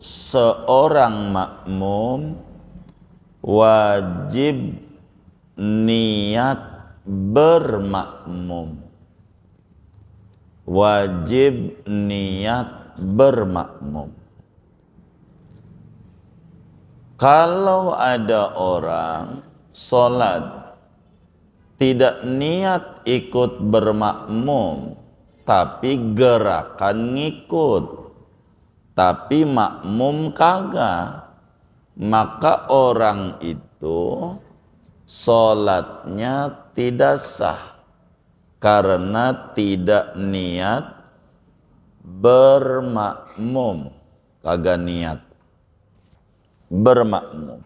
seorang makmum wajib niat bermakmum. Wajib niat bermakmum. Kalau ada orang sholat tidak niat ikut bermakmum, tapi gerakan ngikut, tapi makmum kagak, maka orang itu sholatnya tidak sah karena tidak niat bermakmum, kagak niat bermakmum.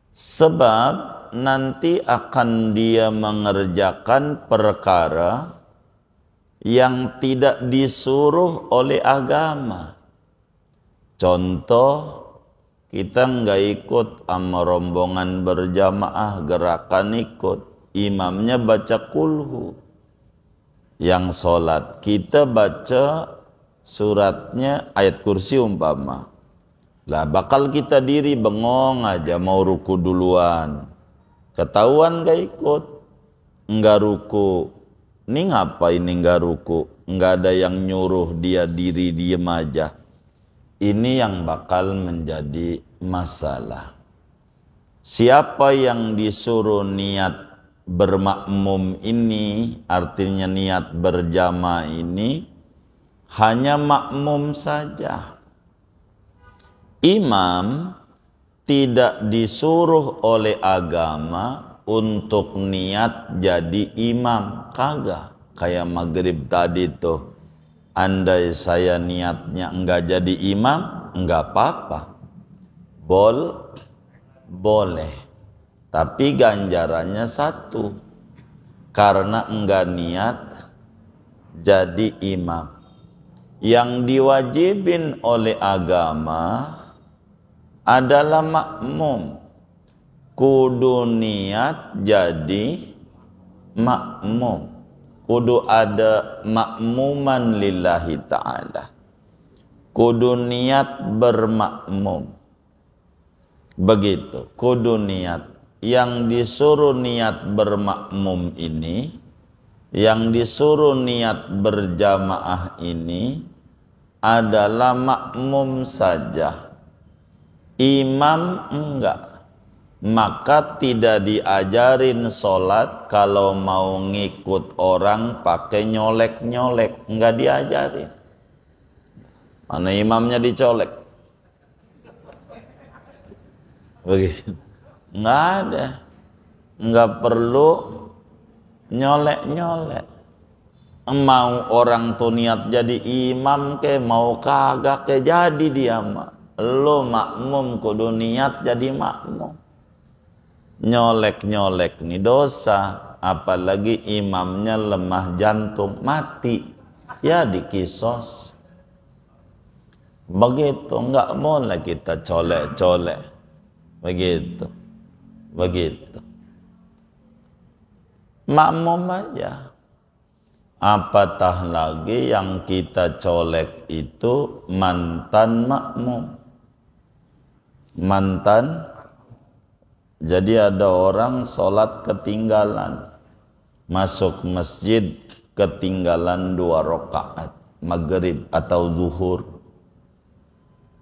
Sebab nanti akan dia mengerjakan perkara yang tidak disuruh oleh agama. Contoh, kita nggak ikut sama rombongan berjamaah gerakan ikut, imamnya baca kulhu. Yang sholat kita baca suratnya ayat kursi umpama. Lah bakal kita diri bengong aja mau ruku duluan. Ketahuan gak ikut, enggak ruku. Ini ngapa ini enggak ruku? Enggak ada yang nyuruh dia diri diem aja. Ini yang bakal menjadi masalah. Siapa yang disuruh niat bermakmum ini, artinya niat berjamaah ini, hanya makmum saja. Imam tidak disuruh oleh agama untuk niat jadi imam, kagak. Kayak maghrib tadi tuh, andai saya niatnya enggak jadi imam, enggak apa-apa, boleh, tapi ganjarannya satu, karena enggak niat jadi imam. Yang diwajibin oleh agama adalah makmum, kudu niat jadi makmum, kudu ada makmuman lillahi ta'ala, kudu niat bermakmum. Begitu, kudu niat. Yang disuruh niat bermakmum ini, yang disuruh niat berjamaah ini adalah makmum saja, imam enggak. Maka tidak diajarin sholat kalau mau ngikut orang pakai nyolek-nyolek, enggak diajarin. Mana imamnya dicolek? Begitu. Enggak ada. Enggak perlu nyolek-nyolek. Mau orang tuh niat jadi imam ke, mau kagak ke, jadi dia mah. Lo makmum kudu niat jadi makmum. Nyolek-nyolek nih dosa, apalagi imamnya lemah jantung, mati, ya dikisos. Begitu, enggak boleh kita colek-colek. Begitu. Makmum aja. Apatah lagi yang kita colek itu mantan makmum. Mantan. Jadi ada orang sholat ketinggalan, masuk masjid ketinggalan 2 rakaat maghrib atau zuhur,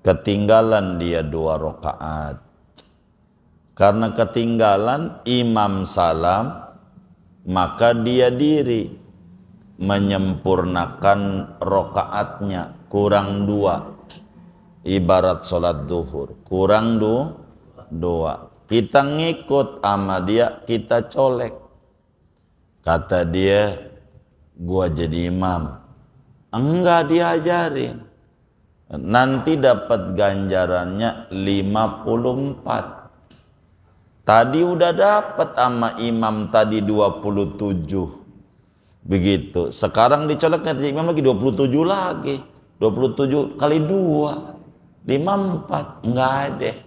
ketinggalan dia 2 rakaat. Karena ketinggalan imam salam, maka dia diri menyempurnakan rakaatnya, kurang 2. Ibarat sholat zuhur, kurang 2. Kita ngikut sama dia, kita colek. Kata dia, gua jadi imam. Enggak diajarin. Nanti dapat ganjarannya 54. Tadi udah dapat sama imam tadi 27. Begitu. Sekarang dicolek nanti imam lagi 27 lagi. 27 kali 2. 54. Enggak ada.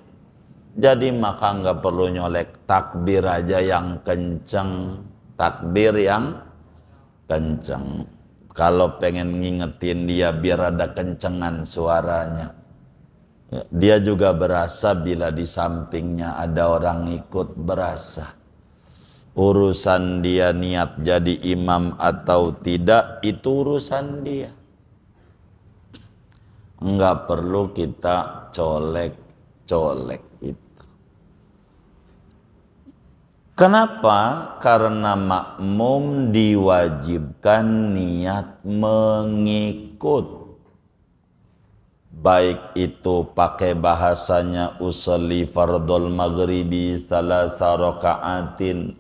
Jadi maka enggak perlu nyolek, takbir aja yang kenceng. Takbir yang kenceng. Kalau pengen ngingetin dia biar ada kencengan suaranya. Dia juga berasa bila di sampingnya ada orang ikut, berasa. Urusan dia niat jadi imam atau tidak, itu urusan dia. Enggak perlu kita colek-colek itu. Kenapa? Karena makmum diwajibkan niat mengikut. Baik itu pakai bahasanya usolli fardul maghribi salasa raka'atin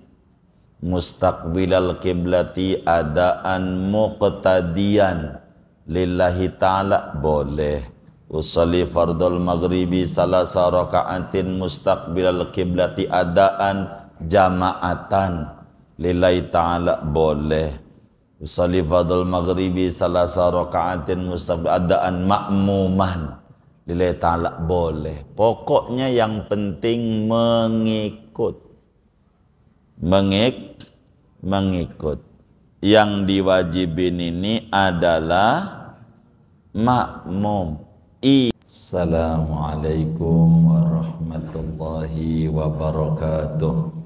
mustaqbilal qiblati adaan muqtadiyan lillahi ta'ala, boleh. Usolli fardul maghribi salasa raka'atin mustaqbilal qiblati adaan jama'atan lillahi ta'ala, boleh. Usolli fardul maghribi salasa raka'atin mustaqbil adaan ma'muman lillahi ta'ala, boleh. Pokoknya yang penting mengikut. Mengikut. Yang diwajibin ini adalah makmum. Assalamualaikum warahmatullahi wabarakatuh.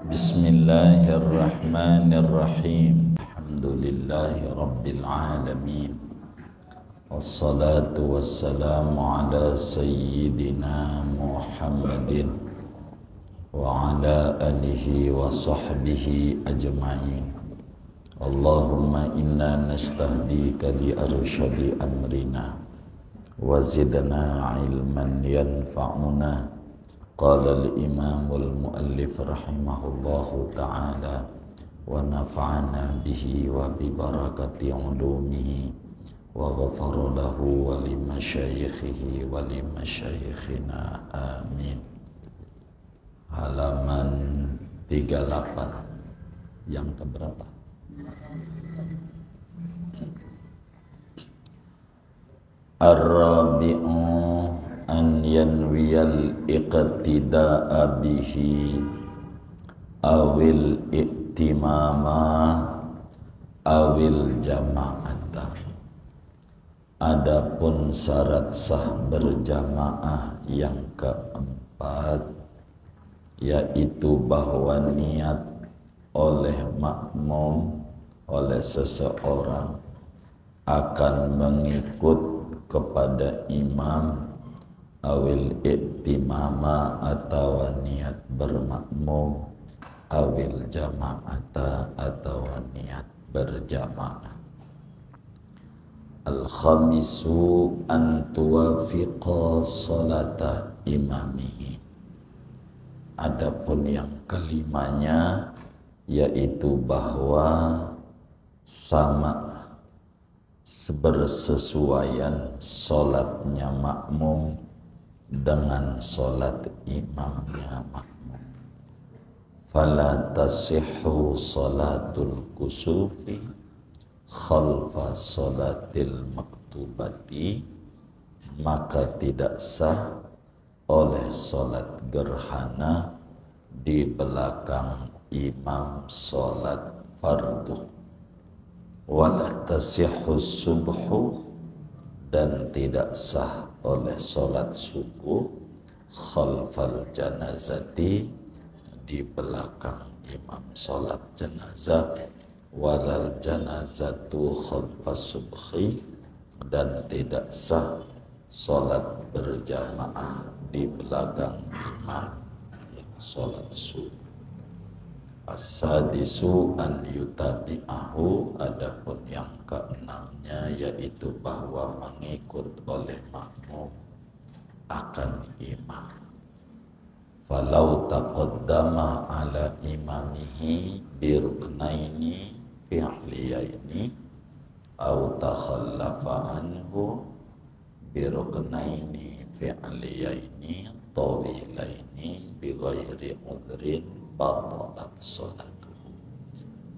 Bismillahirrahmanirrahim. Alhamdulillahi rabbil alamin. Wassalatu wassalamu ala sayyidina Muhammadin wa ala alihi wa sahbihi ajma'in. Allahumma inna nastahdika li arsyadi amrina wa zidna ilman yanfa'una. Qala al-imamul muallif rahimahullahu ta'ala wa nafa'ana bihi wa bi barakati ulumihi wa ghafara lahu wa li masyayikhihi wa li masyayikhina amin. Halaman 38 yang keberapa? Ar-rabi'u an yanwiyal iqtida'a bihi awil iktimama awil jama'ata. Adapun syarat sah berjamaah yang keempat, yaitu bahwa niat oleh makmum, oleh seseorang akan mengikut kepada imam, awil iktimama atau niat bermakmum, awil jama'ata atau niat berjamaah. Al-khamisu an tuwafiqa salata imamihi. Adapun yang kelimanya, yaitu bahwa sama bersesuaian solatnya makmum dengan solat imamnya makmum. Fala tasihhu salatul kusufi khalfa salatil maktubati, maka tidak sah oleh solat gerhana di belakang imam solat fardu. Wala tasihhu subhu, dan tidak sah oleh solat subuh khalfal janazati, di belakang imam solat jenazah. Walal janazatu khalfas subhi, dan tidak sah solat berjamaah di belakang imam yang solat subuh. As-sadisu an yutabi'ahu. Adapun yang keenamnya, yaitu bahwa mengikut oleh makmum akan imam. Falau taqaddama ala imamihi biruknaini fi'liyaini au takhallafa anhu biruknaini fi'liyaini tawilaini bighairi udhrin batalat salatuhu.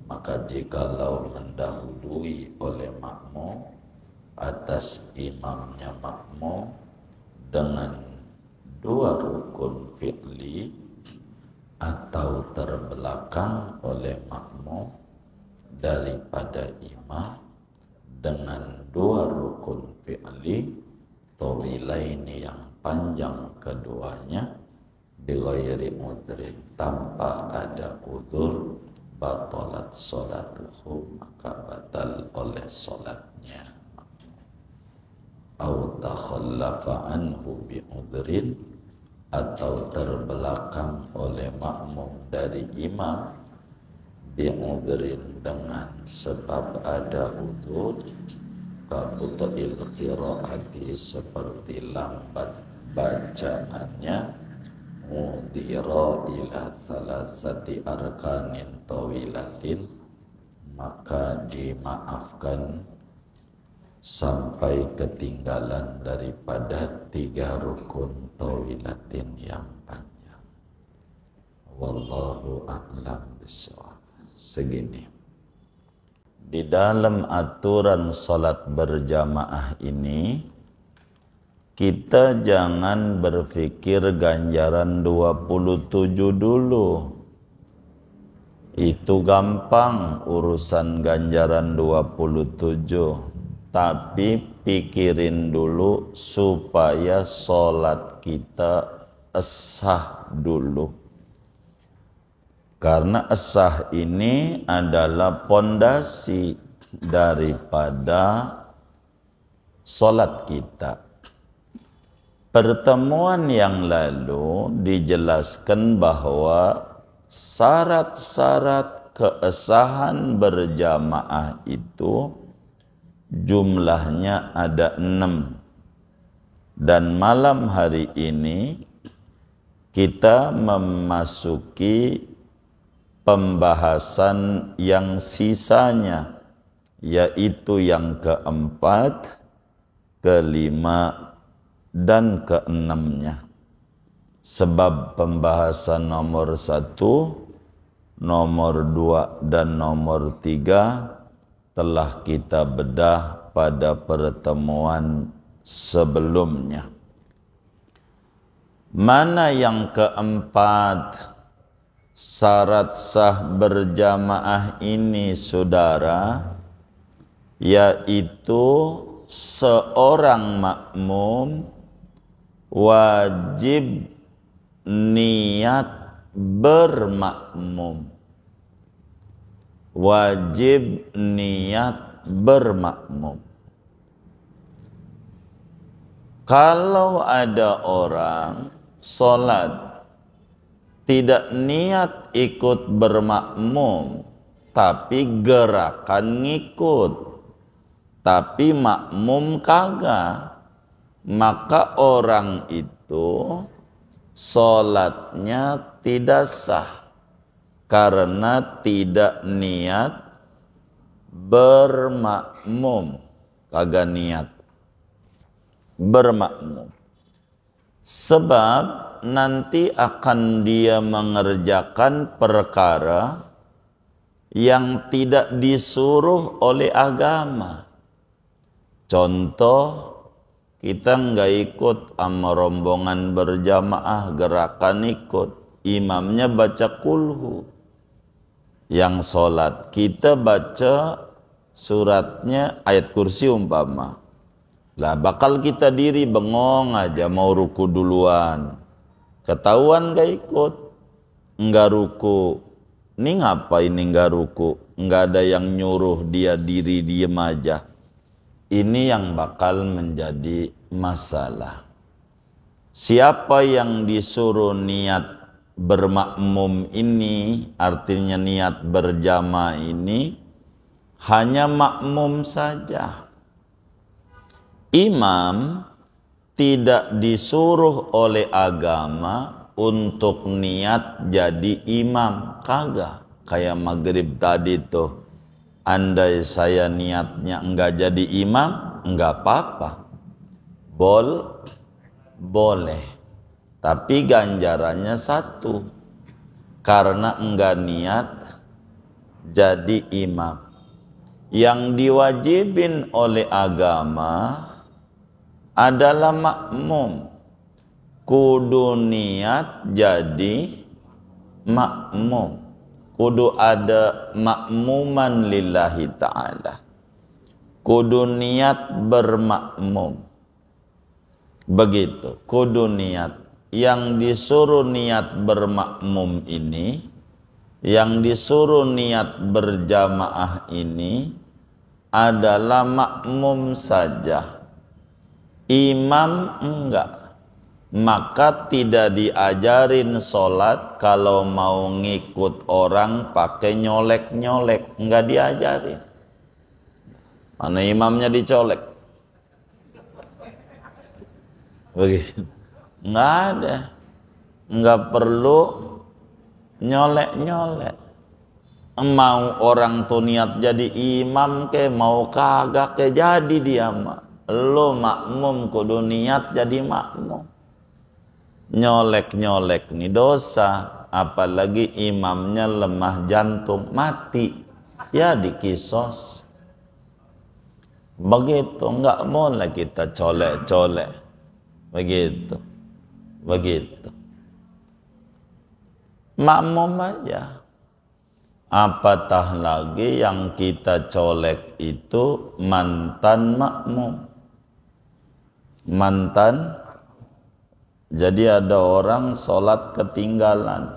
Maka jikalau mendahului oleh makmum atas imamnya makmum dengan dua rukun fi'li, atau terbelakang oleh makmum daripada imam dengan dua rukun fi'li, tawilaini yang panjang keduanya, bighairi udhrin tanpa ada udzur, batalat sholatuhu maka batal oleh sholatnya. Au takhallafa anhu bi udhrin atau terbelakang oleh makmum dari imam bi udhrin dengan sebab ada udzur, kabutul qiraati seperti lambat bacaannya, mudira ila salasati arkanin tawilatin maka dimaafkan sampai ketinggalan daripada 3 rukun tawilatin yang panjang. Wallahu a'lam bishawab. Segini. Di dalam aturan salat berjamaah ini, kita jangan berpikir ganjaran 27 dulu. Itu gampang urusan ganjaran 27. Tapi pikirin dulu supaya sholat kita sah dulu. Karena sah ini adalah pondasi daripada sholat kita. Pertemuan yang lalu dijelaskan bahwa syarat-syarat kesahan berjamaah itu jumlahnya ada 6. Dan malam hari ini kita memasuki pembahasan yang sisanya, yaitu yang keempat, kelima, dan keenamnya. Sebab pembahasan nomor 1, nomor 2, dan nomor 3 telah kita bedah pada pertemuan sebelumnya. Mana yang keempat syarat sah berjamaah ini, saudara? Yaitu seorang makmum wajib niat bermakmum. Wajib niat bermakmum. Kalau ada orang sholat tidak niat ikut bermakmum, tapi gerakan ngikut, tapi makmum kagak, maka orang itu sholatnya tidak sah. Karena tidak niat bermakmum, kagak niat bermakmum. Sebab nanti akan dia mengerjakan perkara yang tidak disuruh oleh agama. Contoh, kita nggak ikut sama rombongan berjamaah gerakan ikut, imamnya baca kulhu. Yang sholat kita baca suratnya ayat kursi umpama, lah bakal kita diri bengong aja mau ruku duluan, ketahuan gak ikut, enggak ruku. Ini ngapain enggak ruku? Enggak ada yang nyuruh dia diri diem aja. Ini yang bakal menjadi masalah. Siapa yang disuruh niat bermakmum ini, artinya niat berjamaah ini, hanya makmum saja. Imam tidak disuruh oleh agama untuk niat jadi imam, kagak. Kayak maghrib tadi tuh, andai saya niatnya enggak jadi imam, enggak apa-apa, boleh. Tapi ganjarannya 1, karena enggak niat jadi imam. Yang diwajibin oleh agama adalah makmum, kudu niat jadi makmum, kudu ada makmuman lillahi ta'ala, kudu niat bermakmum. Begitu, kudu niat. Yang disuruh niat bermakmum ini, yang disuruh niat berjamaah ini adalah makmum saja, imam enggak. Maka tidak diajarin sholat kalau mau ngikut orang pakai nyolek-nyolek, enggak diajarin. Mana imamnya dicolek? Begitu. Enggak ada. Enggak perlu nyolek-nyolek. Mau orang tuh niat jadi imam ke, mau kagak ke, jadi dia mah. Lo makmum kudu niat jadi makmum. Nyolek-nyolek nih dosa, apalagi imamnya lemah jantung, mati, ya dikisos. Begitu, enggak boleh kita colek-colek. Begitu. Makmum aja. Apatah lagi yang kita colek itu mantan makmum. Mantan. Jadi ada orang sholat ketinggalan,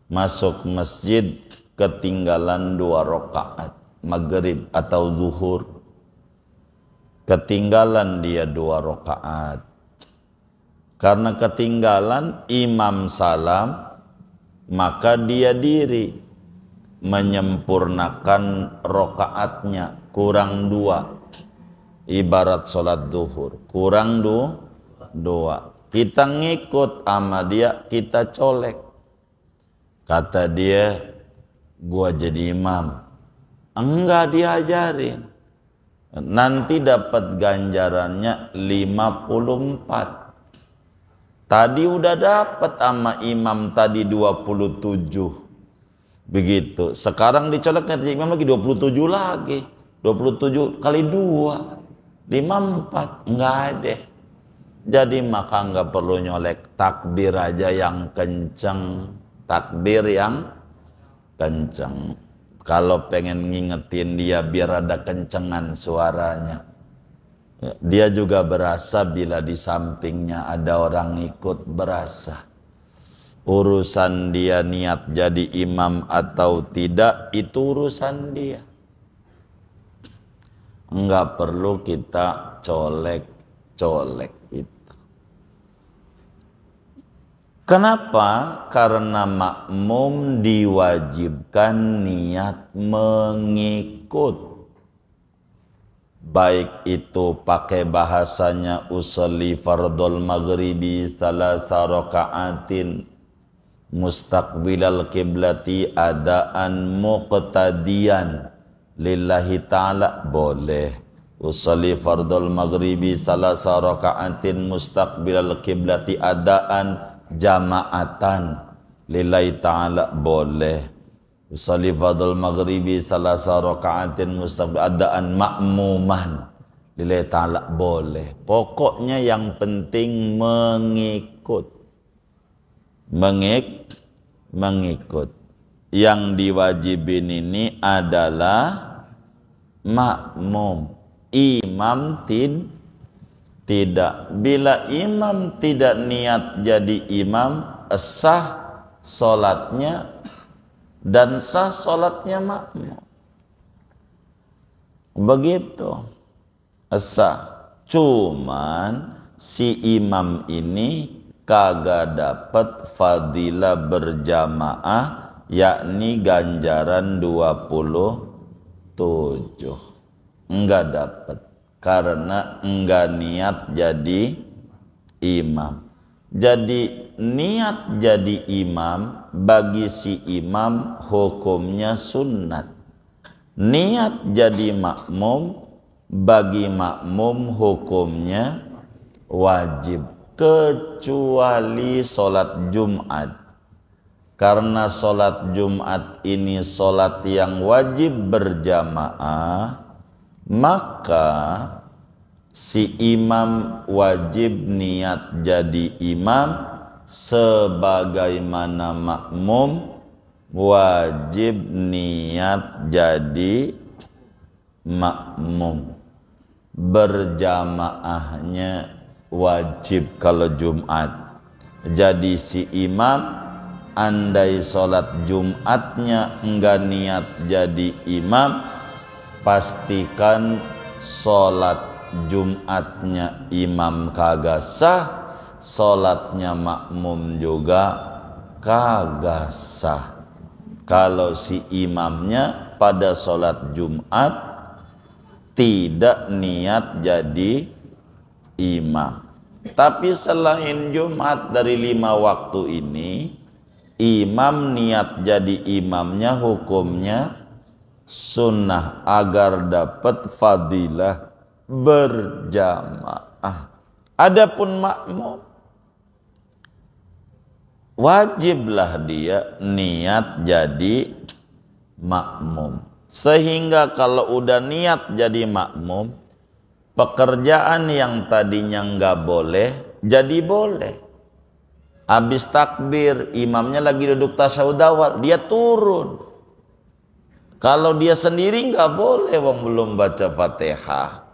masuk masjid ketinggalan 2 rakaat maghrib atau zuhur, ketinggalan dia 2 rakaat. Karena ketinggalan imam salam, maka dia diri menyempurnakan rakaatnya, kurang 2. Ibarat sholat zuhur, kurang 2. Kita ngikut sama dia, kita colek. Kata dia, gua jadi imam. Enggak diajarin. Nanti dapat ganjarannya 54. Tadi udah dapat sama imam tadi 27. Begitu. Sekarang dicolek nanti imam lagi 27 lagi. 27 kali 2. 54. Enggak ada. Jadi maka nggak perlu nyolek, takbir aja yang kenceng, takbir yang kenceng. Kalau pengen ngingetin dia biar ada kencengan suaranya. Dia juga berasa bila di sampingnya ada orang ikut, berasa. Urusan dia niat jadi imam atau tidak, itu urusan dia. Nggak perlu kita colek-colek itu. Kenapa? Karena makmum diwajibkan niat mengikut. Baik itu pakai bahasanya usolli fardhul maghribi salasa raka'atin mustaqbilal qiblati adaan muqtadiyan lillahi ta'ala, boleh. Usolli fardhul maghribi salasa raka'atin mustaqbilal qiblati adaan jama'atan lillahi ta'ala, boleh. Usolli fardhul maghribi salasa raka'atin mustaqbil adaan ma'muman lillahi ta'ala, boleh. Pokoknya yang penting mengikut. Mengikut. Yang diwajibin ini adalah makmum. Imam tidak. Bila imam tidak niat jadi imam, sah solatnya dan sah solatnya makmum. Begitu. Sah. Cuman si imam ini kagak dapat fadilah berjamaah, yakni ganjaran 27. Enggak dapat. Karena enggak niat jadi imam. Jadi niat jadi imam bagi si imam hukumnya sunnat. Niat jadi makmum bagi makmum hukumnya wajib, kecuali sholat Jumat. Karena sholat Jumat ini sholat yang wajib berjamaah, maka si imam wajib niat jadi imam sebagaimana makmum wajib niat jadi makmum. Berjamaahnya wajib kalau Jumat. Jadi si imam andai sholat Jumatnya enggak niat jadi imam, pastikan sholat Jumatnya imam kagak sah, sholatnya makmum juga kagak sah. Kalau si imamnya pada sholat Jumat tidak niat jadi imam. Tapi selain Jumat dari 5 waktu ini, imam niat jadi imamnya hukumnya sunnah agar dapat fadilah berjamaah. Adapun makmum, wajiblah dia niat jadi makmum. Sehingga kalau udah niat jadi makmum, pekerjaan yang tadinya nggak boleh jadi boleh. Habis takbir, imamnya lagi duduk tasyahud awal, dia turun. Kalau dia sendiri nggak boleh, wong belum baca Fatihah.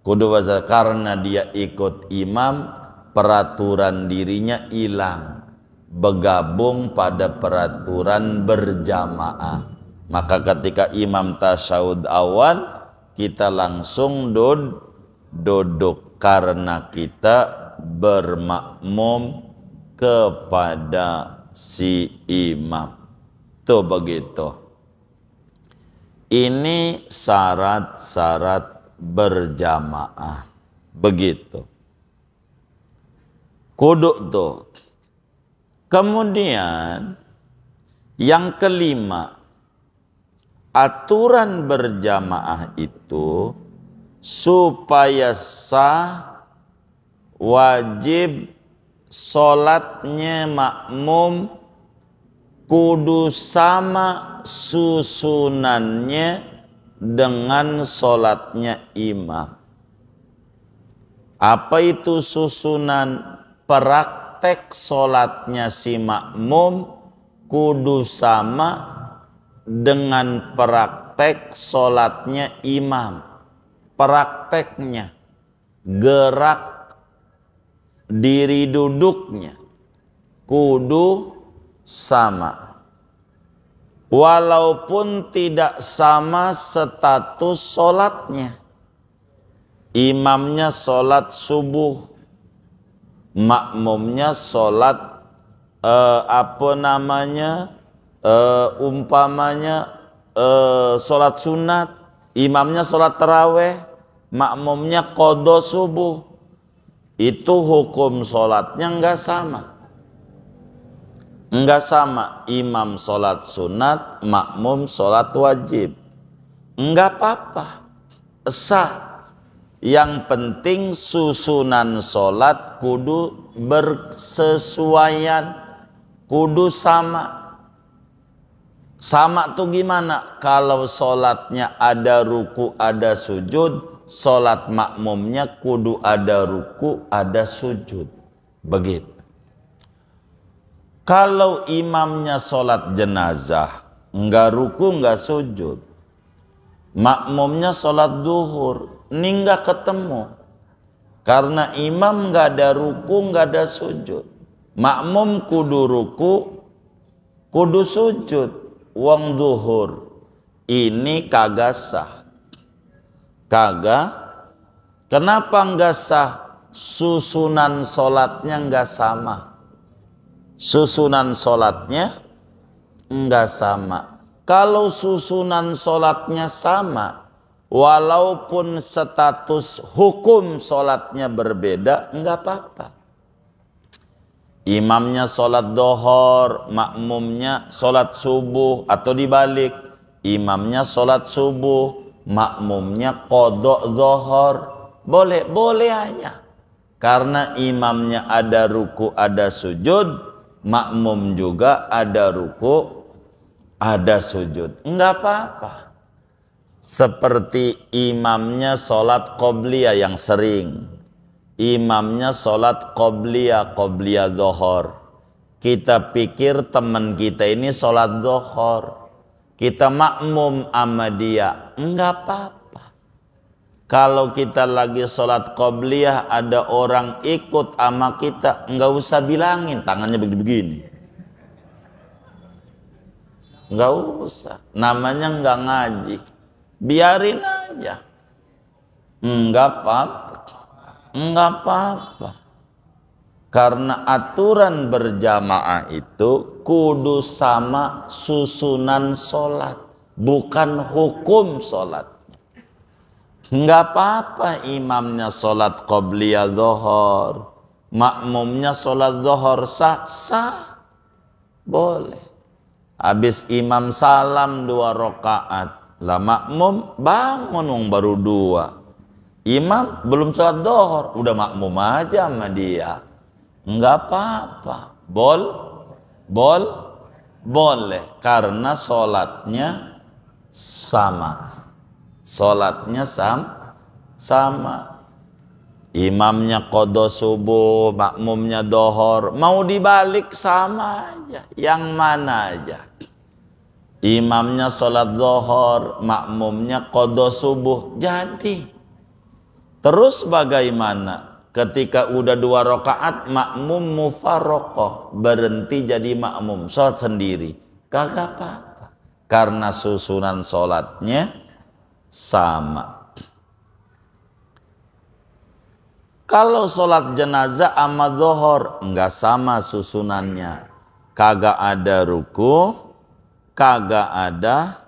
Kudu baca, karena dia ikut imam, peraturan dirinya hilang, bergabung pada peraturan berjamaah. Maka ketika imam tasyahud awal, kita langsung duduk karena kita bermakmum kepada si imam. Tuh begitu. Ini syarat-syarat berjamaah. Begitu. Kudu tuh. Kemudian yang kelima, aturan berjamaah itu supaya sah wajib sholatnya makmum kudu sama susunannya dengan sholatnya imam. Apa itu susunan? Praktek sholatnya si makmum kudu sama dengan praktek sholatnya imam. Prakteknya, gerak diri duduknya kudu sama. Walaupun tidak sama status sholatnya. Imamnya sholat subuh, makmumnya sholat umpamanya sholat sunat, imamnya sholat taraweh, makmumnya qadha subuh. Itu hukum sholatnya enggak sama. Enggak sama, imam sholat sunat, makmum sholat wajib. Enggak apa-apa, sah. Yang penting susunan sholat kudu bersesuaian, kudu sama. Sama tuh gimana? Kalau sholatnya ada ruku, ada sujud, sholat makmumnya kudu ada ruku, ada sujud. Begitu. Kalau imamnya sholat jenazah, enggak ruku, enggak sujud. Makmumnya sholat duhur, ini enggak ketemu. Karena imam enggak ada ruku, enggak ada sujud. Makmum kudu ruku, kudu sujud. Wong duhur, ini kagak sah. Kagak. Kenapa enggak sah? Susunan sholatnya enggak sama. Susunan sholatnya enggak sama. Kalau susunan sholatnya sama, walaupun status hukum sholatnya berbeda, enggak apa-apa. Imamnya sholat dohor, makmumnya sholat subuh, atau dibalik, imamnya sholat subuh, makmumnya qadha dohor, boleh aja. Karena imamnya ada ruku, ada sujud, makmum juga ada ruku, ada sujud, enggak apa-apa. Seperti imamnya sholat qobliyah yang sering. Imamnya sholat qobliyah dohor. Kita pikir teman kita ini sholat dohor. Kita makmum sama dia, enggak apa-apa. Kalau kita lagi sholat qobliyah ada orang ikut sama kita, nggak usah bilangin tangannya begini-begini. Nggak usah, namanya nggak ngaji. Biarin aja. Nggak apa-apa. Nggak apa-apa. Karena aturan berjamaah itu kudu sama susunan sholat, bukan hukum sholat. Nggak apa-apa imamnya sholat qobliyah zuhur, makmumnya sholat zuhur sah, boleh. Habis imam salam 2 rakaat, lah makmum bangun baru 2. Imam belum sholat zuhur, udah makmum aja sama dia. Enggak apa-apa. Boleh karena sholatnya sama. Sholatnya sama. Imamnya qadha subuh, makmumnya dhuhur, mau dibalik sama aja. Yang mana aja. Imamnya sholat zuhur, makmumnya qadha subuh, jadi. Terus bagaimana? Ketika udah 2 rakaat makmum mufarraqah, berhenti jadi makmum, sholat sendiri, kagak apa-apa karena susunan sholatnya sama. Kalau sholat jenazah sama zuhur enggak sama susunannya, kagak ada ruku, kagak ada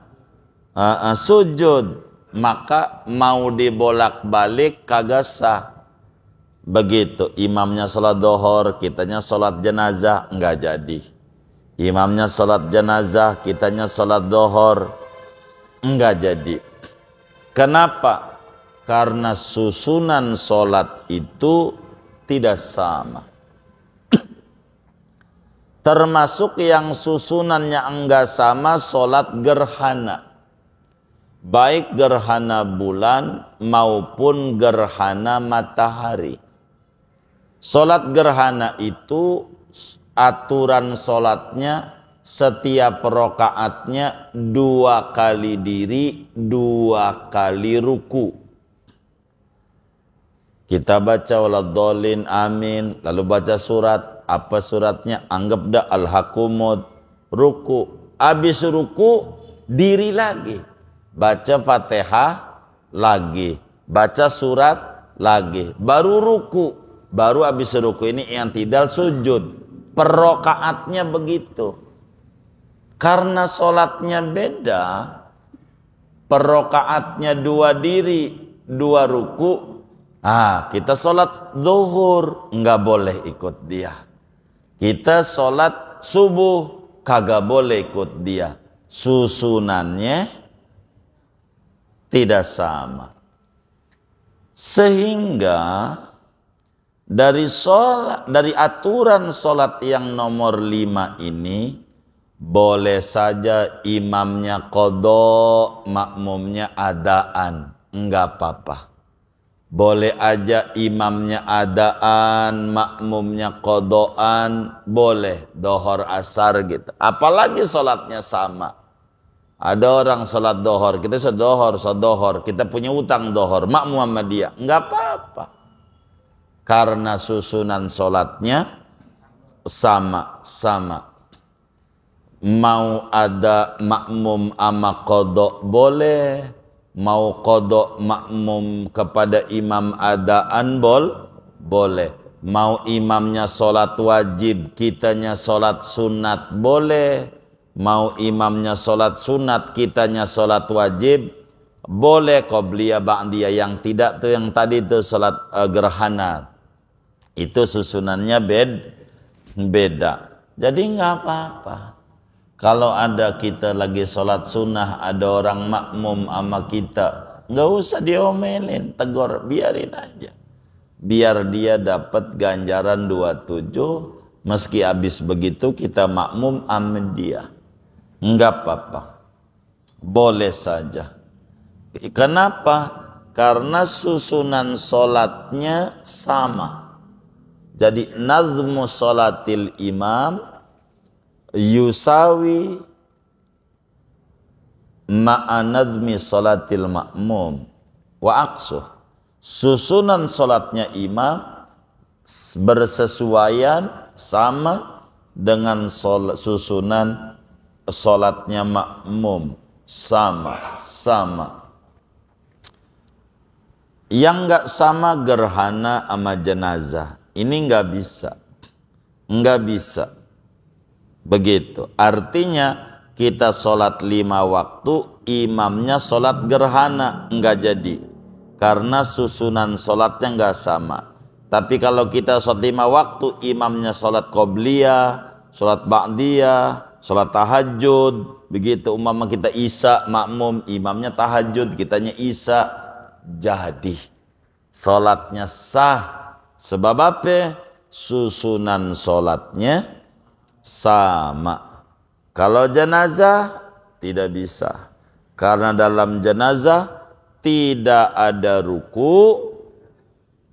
sujud, maka mau dibolak-balik kagak sah. Begitu imamnya sholat zuhur, kitanya sholat jenazah, enggak jadi. Imamnya sholat jenazah, kitanya sholat zuhur, enggak jadi. Kenapa? Karena susunan sholat itu tidak sama. Termasuk yang susunannya enggak sama sholat gerhana. Baik gerhana bulan maupun gerhana matahari. Sholat gerhana itu aturan sholatnya setiap rakaatnya 2 kali diri, 2 kali ruku. Kita baca waladhdallin amin, lalu baca surat. Apa suratnya? Anggap dah al-hakumud, ruku. Habis ruku diri lagi, baca Fatihah lagi, baca surat lagi, baru ruku. Baru habis ruku ini yang tidak sujud. Per rakaatnya begitu. Karena sholatnya beda, per rakaatnya 2 diri, 2 ruku. Kita sholat zuhur nggak boleh ikut dia. Kita sholat subuh kagak boleh ikut dia. Susunannya tidak sama. Sehingga dari aturan sholat yang nomor 5 ini, boleh saja imamnya qadha, makmumnya adaan, enggak apa-apa. Boleh aja imamnya adaan, makmumnya qadhaan, boleh, dhuhur asar gitu. Apalagi sholatnya sama. Ada orang sholat dhuhur, kita sholat dhuhur, kita punya utang dhuhur, makmum sama dia, enggak apa-apa. Karena susunan sholatnya sama. Mau ada makmum ama qadha boleh, mau qadha makmum kepada imam adaan boleh. Mau imamnya sholat wajib, kitanya sholat sunat boleh. Mau imamnya sholat sunat, kitanya sholat wajib boleh. Qobliyah ba'diyah, yang tidak tuh yang tadi tuh sholat gerhana. Itu susunannya beda. Jadi nggak apa-apa. Kalau ada kita lagi sholat sunnah, ada orang makmum sama kita, nggak usah diomelin, tegur, biarin aja. Biar dia dapat ganjaran 27, meski habis begitu kita makmum sama dia. Nggak apa-apa. Boleh saja. Kenapa? Karena susunan sholatnya sama. Jadi nazmu sholatil imam yusawi ma'a nazmi sholatil makmum wa aqsuh. Susunan sholatnya imam bersesuaian sama dengan susunan sholatnya makmum, sama. Yang nggak sama gerhana sama jenazah, ini nggak bisa. Begitu. Artinya kita sholat 5 waktu, imamnya sholat gerhana, nggak jadi. Karena susunan sholatnya nggak sama. Tapi kalau kita sholat 5 waktu, imamnya sholat qobliyah, sholat ba'diyah, sholat tahajud. Begitu umpama kita isya makmum, imamnya tahajud, kitanya isya. Jadi sholatnya sah. Sebab apa? Susunan sholatnya sama. Kalau jenazah tidak bisa. Karena dalam jenazah tidak ada ruku,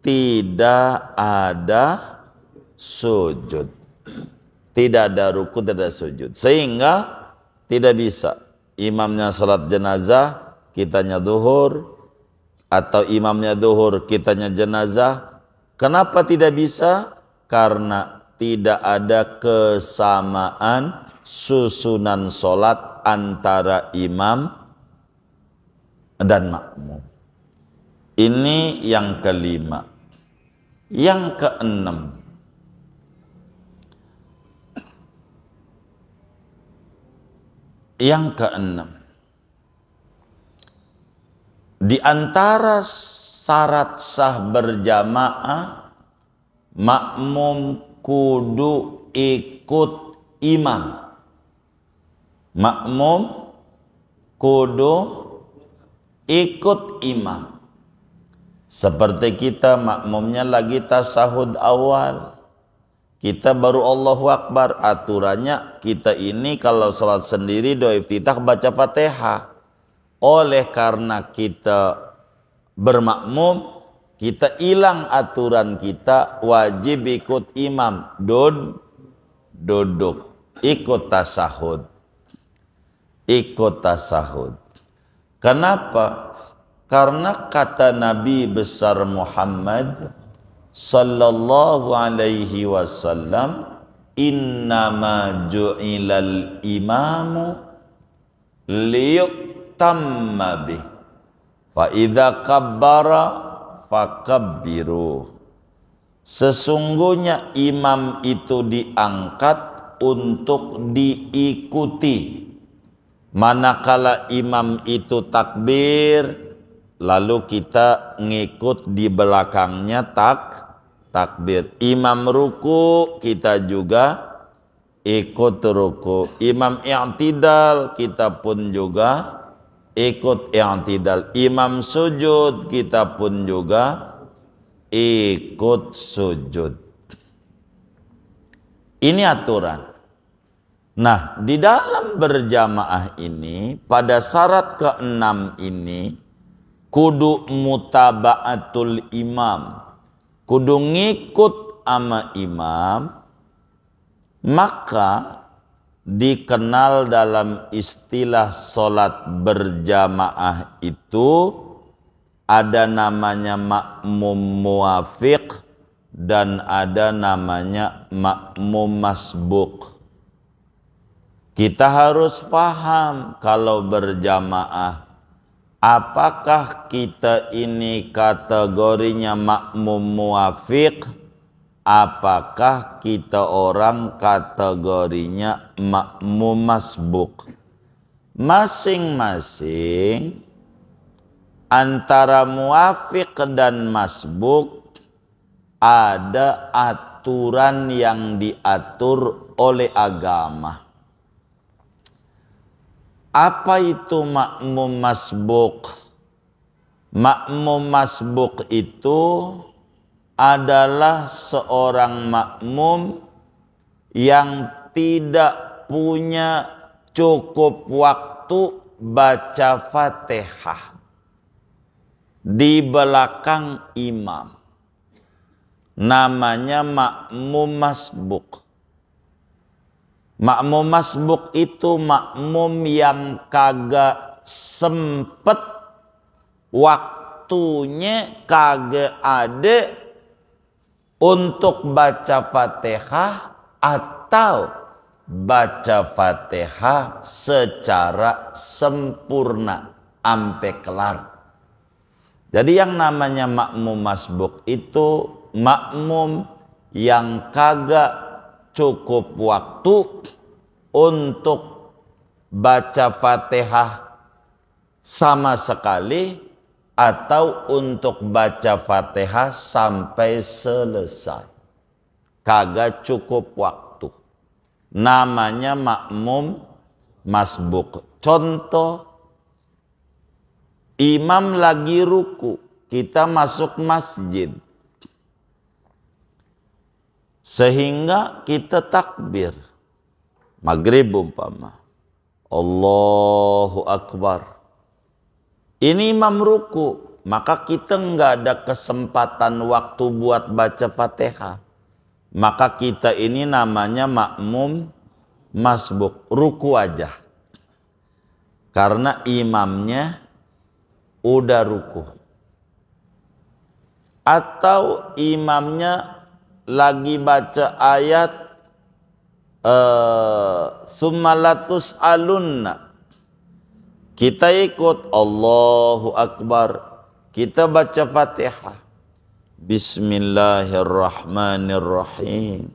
tidak ada sujud. Tidak ada ruku, tidak ada sujud. Sehingga tidak bisa. Imamnya sholat jenazah, kitanya zuhur. Atau imamnya zuhur, kitanya jenazah. Kenapa tidak bisa? Karena tidak ada kesamaan susunan sholat antara imam dan makmum. Ini yang kelima. Yang keenam, di antara syarat sah berjamaah, makmum kudu ikut imam. Makmum kudu ikut imam. Seperti kita makmumnya lagi tasahud awal, kita baru Allahu Akbar. Aturannya kita ini kalau sholat sendiri doa iftitah baca Fatihah. Oleh karena kita bermakmum, kita hilang aturan kita, wajib ikut imam. Duduk, ikut tasahud. Kenapa? Karena kata Nabi besar Muhammad sallallahu alaihi wasallam, innama ju'ilal imamu liyutamma bih, fa idza kabbara fakabbiru. Sesungguhnya imam itu diangkat untuk diikuti. Manakala imam itu takbir, lalu kita ngikut di belakangnya takbir. Imam ruku, kita juga ikut ruku. Imam i'tidal, kita pun juga ikut i'tidal. Imam sujud, kita pun juga ikut sujud. Ini aturan. Nah, di dalam berjamaah ini, pada syarat ke-6 ini, kudu mutaba'atul imam, kudu ngikut ama imam. Maka dikenal dalam istilah solat berjamaah itu ada namanya makmum muwafiq dan ada namanya makmum masbuk. Kita harus paham kalau berjamaah, apakah kita ini kategorinya makmum muwafiq, apakah kita orang kategorinya makmum masbuk. Masing-masing antara muwafiq dan masbuk ada aturan yang diatur oleh agama. Apa itu makmum masbuk? Makmum masbuk itu adalah seorang makmum yang tidak punya cukup waktu baca Fatihah di belakang imam. Namanya makmum masbuk. Makmum masbuk itu makmum yang kagak sempet waktu waktunya kagak ada untuk baca Fatihah atau baca Fatihah secara sempurna sampai kelar. Jadi yang namanya makmum masbuk itu makmum yang kagak cukup waktu untuk baca Fatihah sama sekali atau untuk baca Fatihah sampai selesai. Kagak cukup waktu. Namanya makmum masbuk. Contoh, imam lagi ruku, kita masuk masjid. Sehingga kita takbir. Maghrib umpama. Allahu Akbar. Ini imam ruku, maka kita nggak ada kesempatan waktu buat baca Fatihah. Maka kita ini namanya makmum masbuk, ruku aja. Karena imamnya udah ruku. Atau imamnya lagi baca ayat summalatus alunna. Kita ikut Allahu Akbar. Kita baca Fatihah. Bismillahirrahmanirrahim.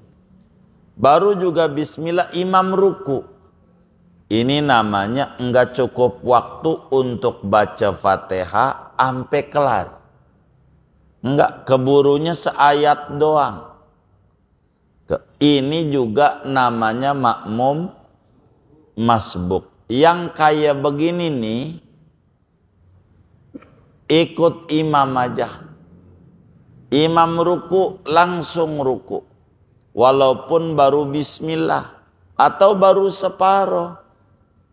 Baru juga bismillah imam ruku. Ini namanya enggak cukup waktu untuk baca Fatihah sampai kelar. Enggak, keburunya seayat doang. Ini juga namanya makmum masbuk. Yang kayak begini nih, ikut imam aja. Imam ruku, langsung ruku. Walaupun baru bismillah. Atau baru separoh.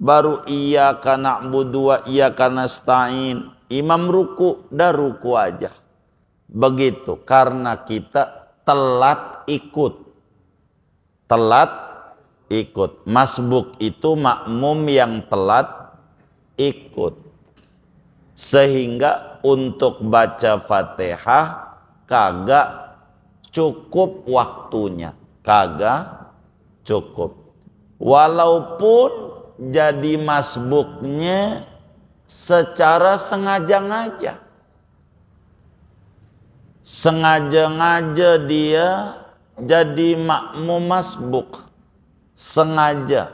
Baru iyyaka na'budu wa iyyaka nasta'in. Imam ruku, dah ruku aja. Begitu, karena kita telat ikut. Telat ikut. Masbuk itu makmum yang telat ikut. Sehingga untuk baca Fatihah kagak cukup waktunya. Kagak cukup. Walaupun jadi masbuknya secara sengaja-ngaja. Sengaja-ngaja dia jadi makmum masbuk. Sengaja,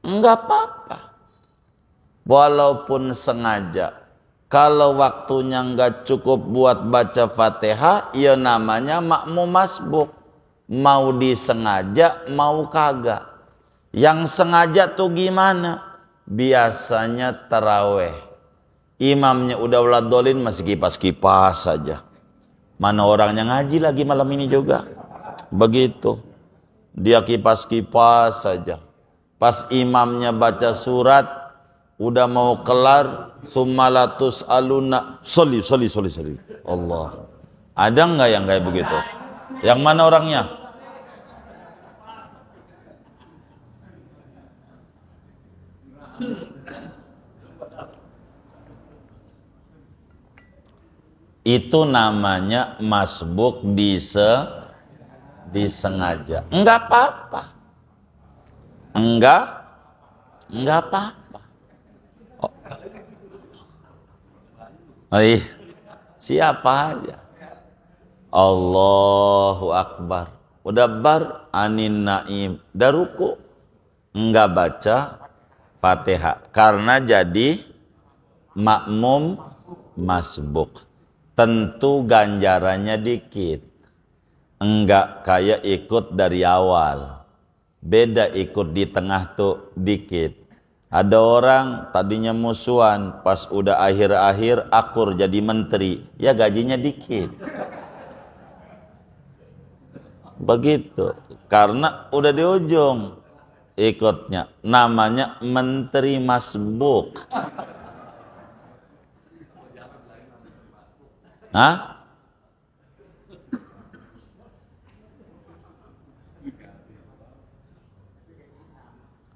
enggak apa-apa. Walaupun sengaja, kalau waktunya enggak cukup buat baca Fatihah, ya namanya makmum masbuk. Mau disengaja, mau kagak. Yang sengaja tuh gimana? Biasanya taraweh. Imamnya udah waladolin masih kipas-kipas saja. Mana orangnya ngaji lagi malam ini juga. Begitu. Dia kipas-kipas saja. Pas imamnya baca surat, udah mau kelar, summalatus aluna, soli. Allah. Ada nggak yang kayak begitu? Yang mana orangnya? Itu namanya masbuk disengaja. Enggak apa-apa. Enggak apa-apa. Oh. Siapa aja. Allahu Akbar. Udah bar anin naim. Udah ruku. Enggak baca Fatihah. Karena jadi makmum masbuk. Tentu ganjarannya dikit. Enggak kayak ikut dari awal. Beda ikut di tengah tuh dikit. Ada orang tadinya musuhan, pas udah akhir-akhir akur jadi menteri, ya gajinya dikit. Begitu. Karena udah di ujung ikutnya. Namanya menteri masbuk. Hah?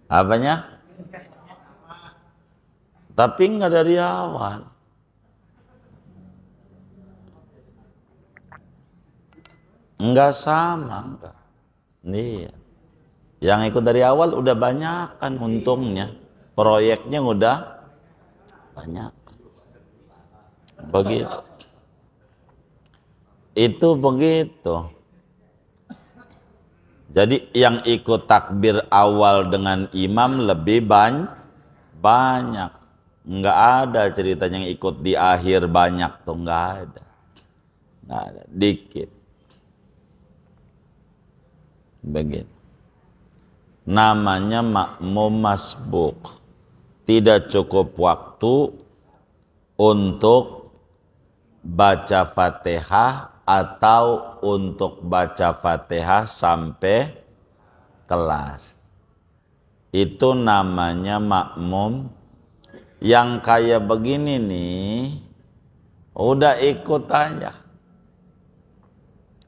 Apanya? Tapi enggak dari awal. Enggak sama, enggak. Iya. Yang ikut dari awal udah banyak kan untungnya. Proyeknya udah banyak. Begitu. Itu begitu. Jadi yang ikut takbir awal dengan imam lebih banyak. Enggak ada ceritanya yang ikut di akhir banyak tuh, enggak ada. Enggak ada, dikit. Begitu. Namanya makmum masbuk. Tidak cukup waktu untuk baca Fatihah atau untuk baca Fatihah sampai kelar. Itu namanya makmum. Yang kayak begini nih, udah ikut aja.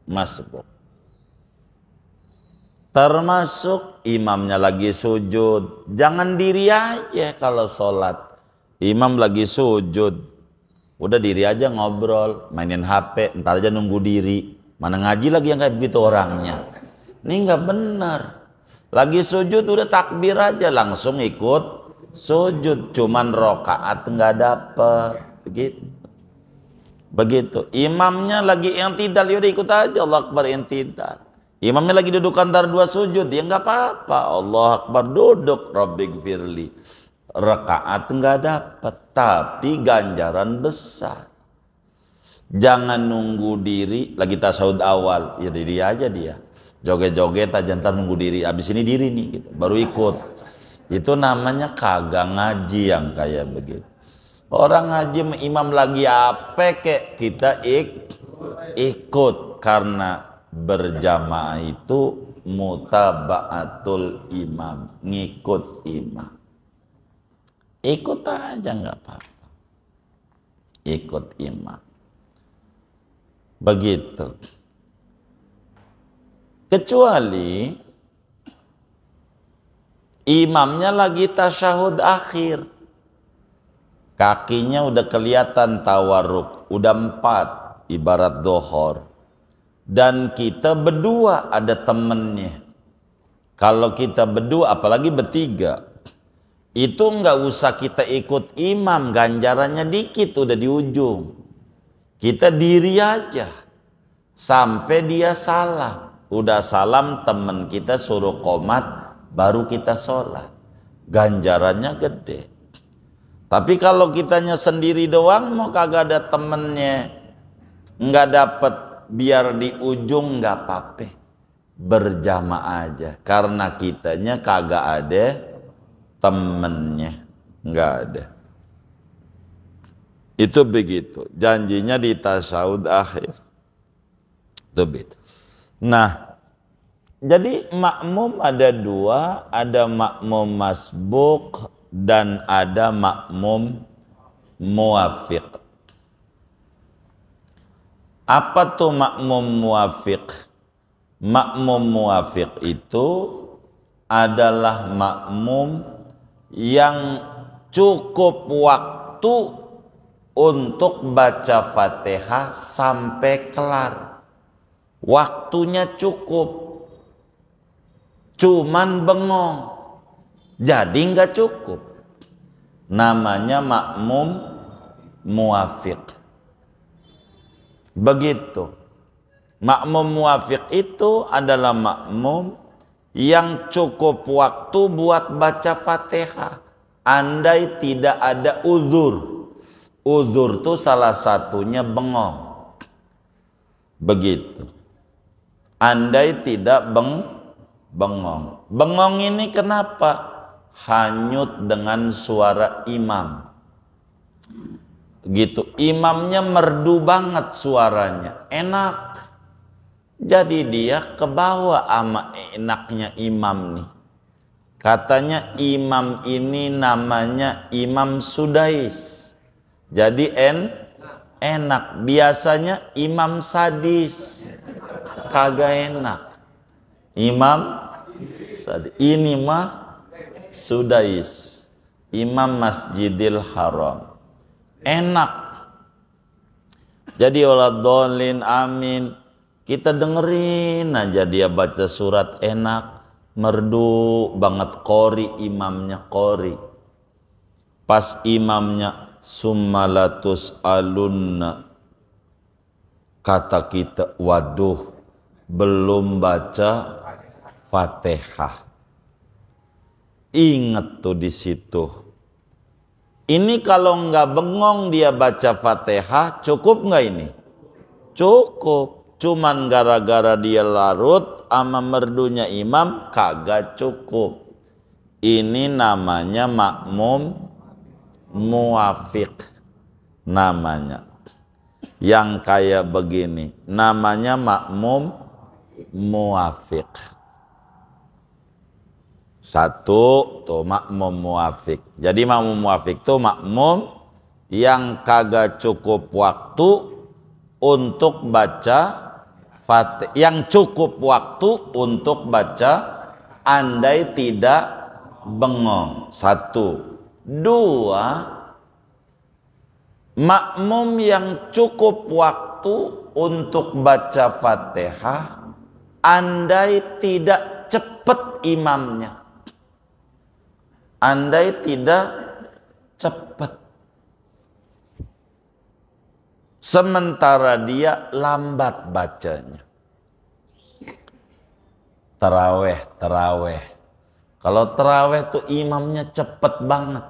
Masbuk. Termasuk imamnya lagi sujud. Jangan diri aja kalau sholat. Imam lagi sujud. Udah diri aja ngobrol, mainin HP, ntar aja nunggu diri. Mana ngaji lagi yang kayak begitu orangnya. Ini nggak benar. Lagi sujud udah takbir aja langsung ikut sujud. Cuman rokaat nggak dapet. Begitu. Imamnya lagi yang tidak, udah ikut aja Allah Akbar yang tidak. Imamnya lagi duduk antara dua sujud, ya nggak apa-apa. Allah Akbar duduk, Rabbighfirli. Rakaat nggak dapat, tapi ganjaran besar. Jangan nunggu diri, lagi tasawuf awal, ya diri aja dia. Joget-joget aja ntar nunggu diri, abis ini diri nih, gitu. Baru ikut. Itu namanya kagak ngaji yang kayak begitu. Orang ngaji imam lagi apa kek, kita ikut karena berjamaah itu mutaba'atul imam, ngikut imam. Ikut aja nggak apa-apa. Ikut imam. Begitu. Kecuali imamnya lagi tasyahud akhir. Kakinya udah kelihatan tawarruk, udah 4 ibarat dohor. Dan kita berdua ada temennya. Kalau kita berdua apalagi bertiga, itu nggak usah kita ikut imam, ganjarannya dikit udah di ujung. Kita diri aja sampai dia salam. Udah salam temen kita suruh qomat, baru kita sholat. Ganjarannya gede. Tapi kalau kitanya sendiri doang, mau kagak ada temennya, nggak dapet, biar di ujung nggak apa-apa, berjamaah aja. Karena kitanya kagak ada temennya, nggak ada. Itu begitu. Janjinya di tasyahud akhir. Itu begitu. Nah, jadi makmum ada 2, ada makmum masbuk dan ada makmum muwafiq. Apa tuh makmum muwafiq? Makmum muwafiq itu adalah makmum yang cukup waktu untuk baca Fatihah sampai kelar. Waktunya cukup. Cuman bengong. Jadi nggak cukup. Namanya makmum muwafiq. Begitu. Makmum muwafiq itu adalah makmum yang cukup waktu buat baca Fatihah. Andai tidak ada uzur. Uzur itu salah satunya bengong. Begitu. Andai tidak bengong. Bengong ini kenapa? Hanyut dengan suara imam. Gitu. Imamnya merdu banget suaranya. Enak. Jadi dia kebawa sama enaknya imam nih. Katanya imam ini namanya Imam Sudais. Jadi enak. Biasanya imam sadis. Kagak enak. Imam sadis. Ini mah Sudais. Imam Masjidil Haram. Enak. Jadi waladhdallin amin. Kita dengerin aja dia baca surat enak, merdu banget, qori imamnya qori. Pas imamnya summalatus alunna, kata kita, waduh, belum baca Fatihah. Ingat tuh di situ. Ini kalau nggak bengong dia baca Fatihah, cukup nggak ini? Cukup. Cuman gara-gara dia larut sama merdunya imam, kagak cukup. Ini namanya makmum muwafiq. Namanya. Yang kayak begini. Namanya makmum muwafiq. Satu, tuh makmum muwafiq. Jadi makmum muwafiq tuh makmum yang kagak cukup waktu untuk baca Fatihah, yang cukup waktu untuk baca andai tidak bengong. Satu. Dua, makmum yang cukup waktu untuk baca Fatihah andai tidak cepat imamnya. Andai tidak cepat. Sementara dia lambat bacanya. Terawih. Kalau terawih tuh imamnya cepet banget.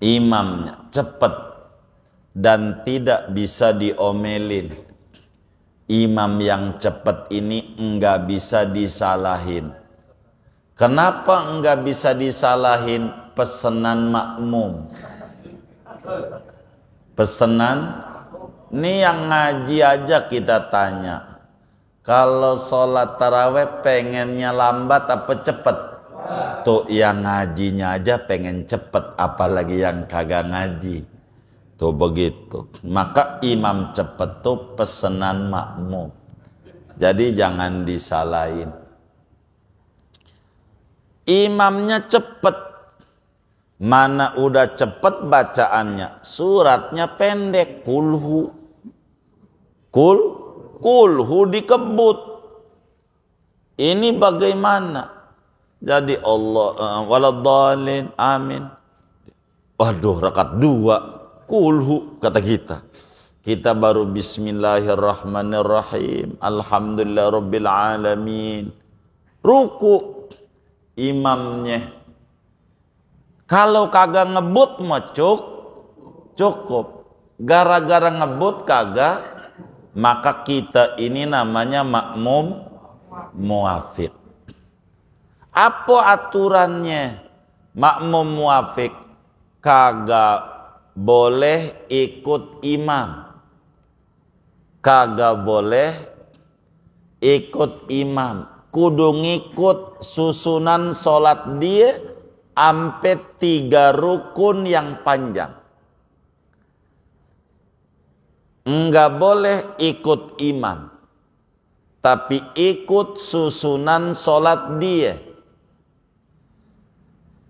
Imamnya cepet. Dan tidak bisa diomelin. Imam yang cepet ini enggak bisa disalahin. Kenapa enggak bisa disalahin? Pesenan makmum. Pesenan. Ini yang ngaji aja kita tanya. Kalau sholat taraweh pengennya lambat apa cepet? Tuh yang ngajinya aja pengen cepet, apalagi yang kagak ngaji. Tuh begitu. Maka imam cepet tuh pesenan makmum. Jadi jangan disalahin. Imamnya cepet. Mana udah cepet bacaannya. Suratnya pendek. Kulhu dikebut. Ini bagaimana? Jadi Allah waladhdallin, amin. Waduh, rakaat 2 kulhu kata kita. Kita baru bismillahirrahmanirrahim. Alhamdulillahirabbil alamin. Ruku imamnya. Kalau kagak ngebut mah cukup. Gara-gara ngebut kagak, maka kita ini namanya makmum muwafiq. Apa aturannya? Makmum muwafiq kagak boleh ikut imam. Kagak boleh ikut imam. Kudu ngikut susunan sholat dia sampai 3 rukun yang panjang. Enggak boleh ikut imam, tapi ikut susunan sholat dia.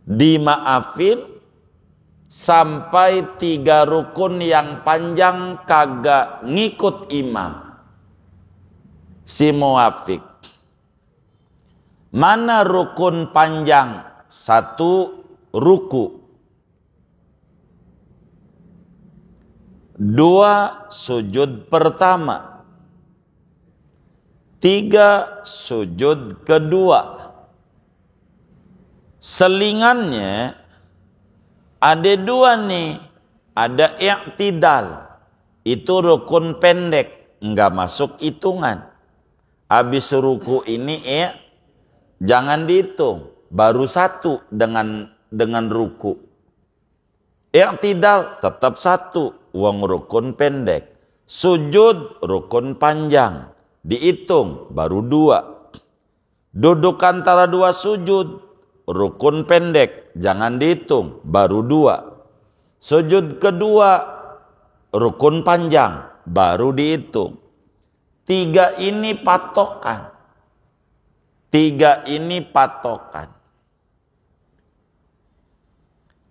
Dimaafin sampai 3 rukun yang panjang kagak ngikut imam. Si muwafiq. Mana rukun panjang? 1 ruku. 2 sujud pertama. 3 sujud kedua. Selingannya ada 2 nih. Ada i'tidal. Itu rukun pendek, enggak masuk hitungan. Habis ruku ini jangan dihitung. Baru 1 dengan ruku. I'tidal tetap 1. Uang rukun pendek. Sujud rukun panjang. Dihitung baru 2. Duduk antara 2 sujud. Rukun pendek. Jangan dihitung baru 2. Sujud kedua rukun panjang. Baru dihitung. 3 ini patokan. 3 ini patokan.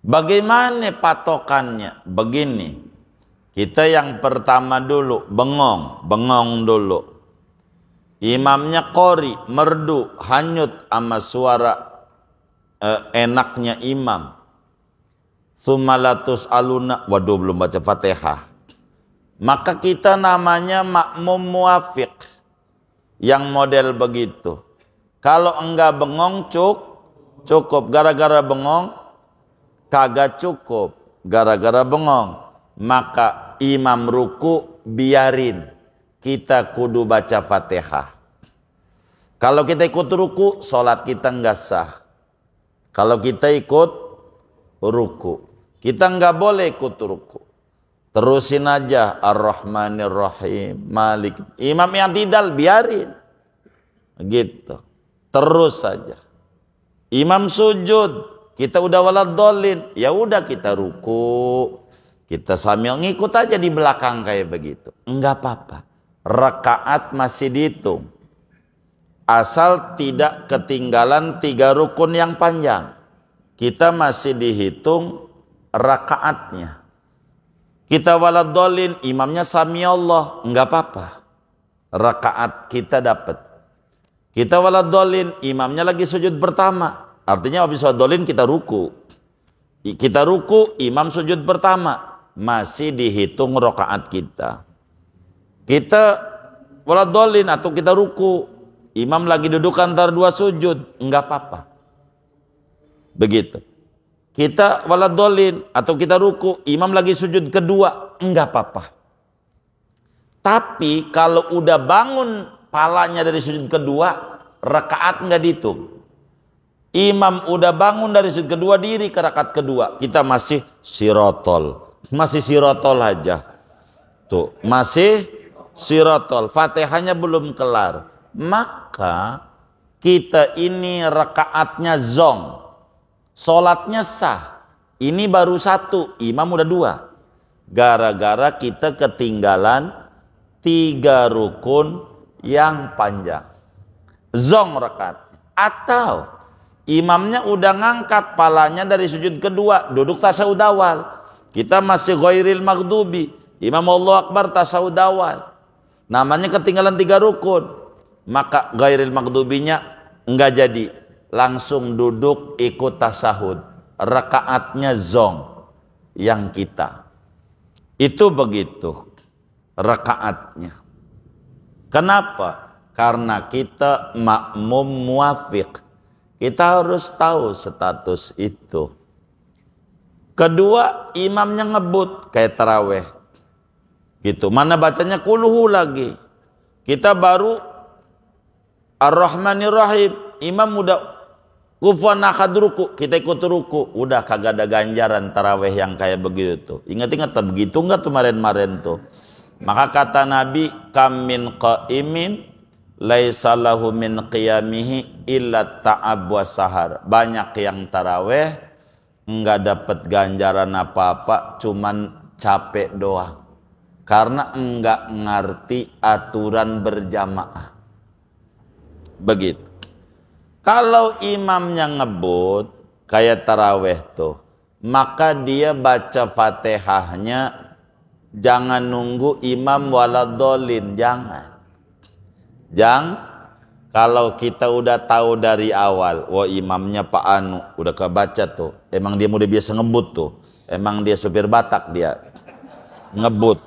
Bagaimana patokannya? Begini. Kita yang pertama dulu, bengong dulu. Imamnya qori, merdu, hanyut sama suara enaknya imam. Sumalatus aluna, waduh belum baca Fatihah. Maka kita namanya makmum muafiq. Yang model begitu. Kalau enggak bengong cukup. Gara-gara bengong kagak cukup. Gara-gara bengong. Maka imam ruku biarin. Kita kudu baca Fatihah. Kalau kita ikut ruku, sholat kita enggak sah. Kalau kita ikut ruku, kita enggak boleh ikut ruku. Terusin aja Ar-Rahmanir Rahim, Malik. Imam yang tidal biarin. Gitu. Terus saja. Imam sujud, kita udah waladhdallin, ya udah kita ruku. Kita sambil ngikut aja di belakang kayak begitu. Enggak apa-apa. Rakaat masih dihitung. Asal tidak ketinggalan 3 rukun yang panjang. Kita masih dihitung rakaatnya. Kita waladhdallin, imamnya sami Allah, enggak apa-apa. Rakaat kita dapat. Kita waladhdallin, imamnya lagi sujud pertama. Artinya habis waladhdallin kita ruku. Kita ruku, imam sujud pertama. Masih dihitung rakaat kita. Kita waladhdallin atau kita ruku, imam lagi duduk antara 2 sujud, enggak apa-apa. Begitu. Kita waladhdallin atau kita ruku, imam lagi sujud kedua, enggak apa-apa. Tapi kalau udah bangun palanya dari sujud kedua, rakaat enggak dihitung. Imam udah bangun dari sujud kedua, diri ke rakaat kedua, kita masih sirotol. Masih sirotol aja. Tuh, masih sirotol. Fatihahnya belum kelar. Maka kita ini rakaatnya zong. Sholatnya sah. Ini baru 1, imam udah 2. Gara-gara kita ketinggalan 3 rukun yang panjang. Zong rakaat. Atau imamnya udah ngangkat palanya dari sujud kedua, duduk tasyahud awal. Kita masih ghairil maghdubi. Imam Allahu Akbar tasyahud awal. Namanya ketinggalan 3 rukun. Maka ghairil maghdubinya enggak jadi. Langsung duduk ikut tasyahud. Rakaatnya zong yang kita. Itu begitu rakaatnya. Kenapa? Karena kita makmum muafiq. Kita harus tahu status itu. Kedua, imamnya ngebut kayak taraweh. Gitu. Mana bacanya kuluhu lagi. Kita baru Ar-Rahmanir Rahim. Imam udah kufuan ahad ruku, kita ikut ruku, udah kagak ada ganjaran taraweh yang kayak begitu. Ingat-ingat begitu enggak kemarin-kemarin tuh. Maka kata Nabi, kam min qaimin laisa lahu min qiyamihi illa ta'ab wa sahar. Banyak yang taraweh enggak dapat ganjaran apa-apa, cuman capek doang. Karena enggak ngerti aturan berjamaah. Begitu. Kalau imamnya ngebut kayak taraweh tuh, maka dia baca Fatihahnya jangan nunggu imam waladhdallin, jangan. Kalau kita udah tahu dari awal, wah imamnya Pak Anu udah kebaca tuh, emang dia udah biasa ngebut tuh, emang dia supir Batak dia ngebut,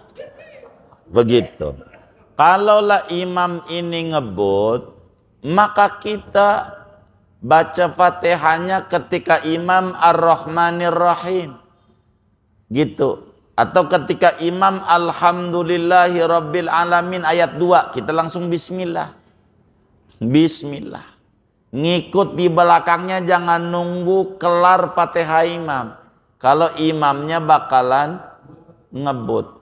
begitu. Kalaulah imam ini ngebut, maka kita baca Fatihahnya ketika imam Ar-Rahmanir Rahim. Gitu. Atau ketika imam Alhamdulillahi Rabbil Alamin ayat 2. Kita langsung bismillah. Bismillah. Ngikut di belakangnya, jangan nunggu kelar Fatihah imam. Kalau imamnya bakalan ngebut.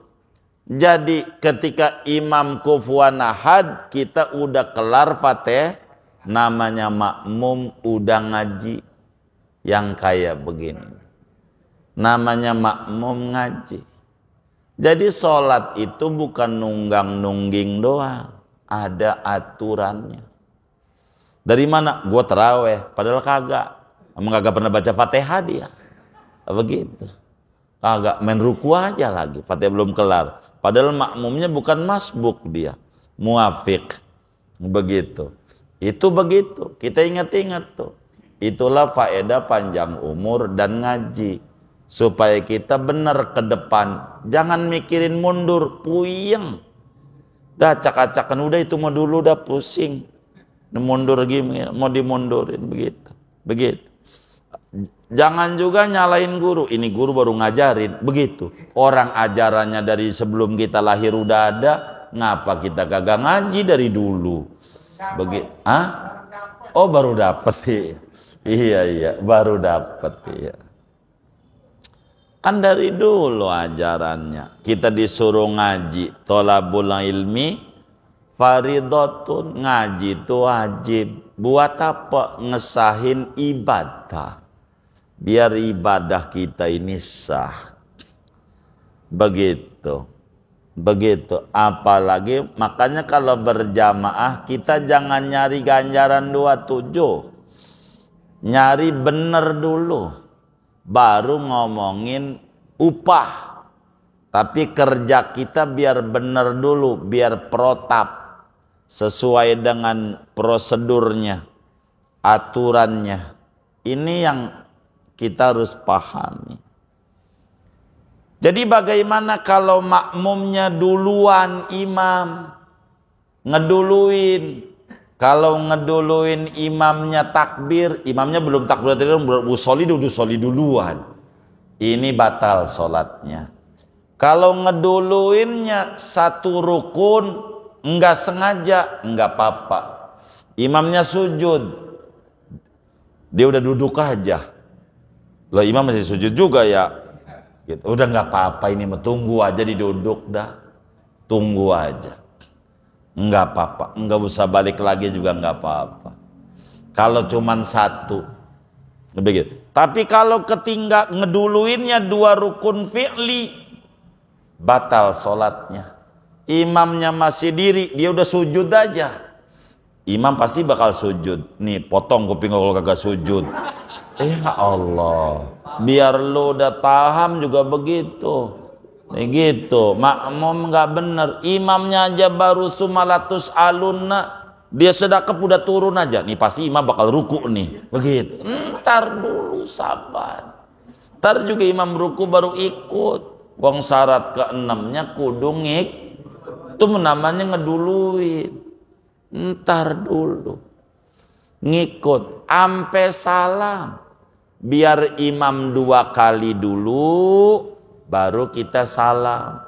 Jadi ketika imam kufuwan ahad, kita udah kelar Fatihah. Namanya makmum udah ngaji yang kayak begini. Namanya makmum ngaji. Jadi sholat itu bukan nunggang-nungging doang. Ada aturannya. Dari mana? Gue terawih. Padahal kagak. Emang kagak pernah baca Fatihah dia. Begitu. Kagak, main ruku aja lagi. Fatihah belum kelar. Padahal makmumnya bukan masbuk dia. Muafiq. Begitu. Itu begitu. Kita ingat-ingat tuh. Itulah faedah panjang umur dan ngaji. Supaya kita benar ke depan. Jangan mikirin mundur, puyeng. Dah acak-acakan, udah itu mau dulu dah pusing. Mundur gini, mau dimundurin begitu. Begitu. Jangan juga nyalain guru. Ini guru baru ngajarin. Begitu. Orang ajarannya dari sebelum kita lahir udah ada. Ngapa kita kagak ngaji dari dulu? Begitu. Hah? Oh baru dapet. Iya. Baru dapet. Iya. Kan dari dulu ajarannya. Kita disuruh ngaji. Tolabul ilmi faridotun. Ngaji itu wajib. Buat apa? Ngesahin ibadah. Biar ibadah kita ini sah. Begitu. Apalagi makanya kalau berjamaah kita jangan nyari ganjaran 27. Nyari bener dulu. Baru ngomongin upah. Tapi kerja kita biar bener dulu. Biar protap. Sesuai dengan prosedurnya. Aturannya. Ini yang kita harus pahami. Jadi bagaimana kalau makmumnya duluan imam? Ngeduluin. Kalau ngeduluin imamnya takbir, imamnya belum takbir, usolli duluan. Ini batal sholatnya. Kalau ngeduluinnya satu rukun, enggak sengaja, enggak apa-apa. Imamnya sujud, dia udah duduk aja. Loh imam masih sujud juga ya. Gitu. Udah nggak apa-apa ini, tunggu aja diduduk dah. Tunggu aja. Nggak apa-apa, nggak usah balik lagi juga nggak apa-apa. Kalau cuman satu. Begitu. Tapi kalau ketinggal ngeduluinnya 2 rukun fi'li, batal sholatnya. Imamnya masih diri, dia udah sujud aja. Imam pasti bakal sujud. Nih potong kuping kalau kagak sujud. Ya Allah, biar lu udah paham juga begitu. Gitu, makmum nggak bener. Imamnya aja baru sumalatus alunna, dia sedekap udah turun aja. Nih pasti imam bakal ruku nih. Begitu. Ntar dulu sabar. Ntar juga imam ruku baru ikut. Wong syarat ke-6-nya kudu itu namanya ngeduluin. Ntar dulu. Ngikut ampe salam. Biar imam 2 kali dulu baru kita salam.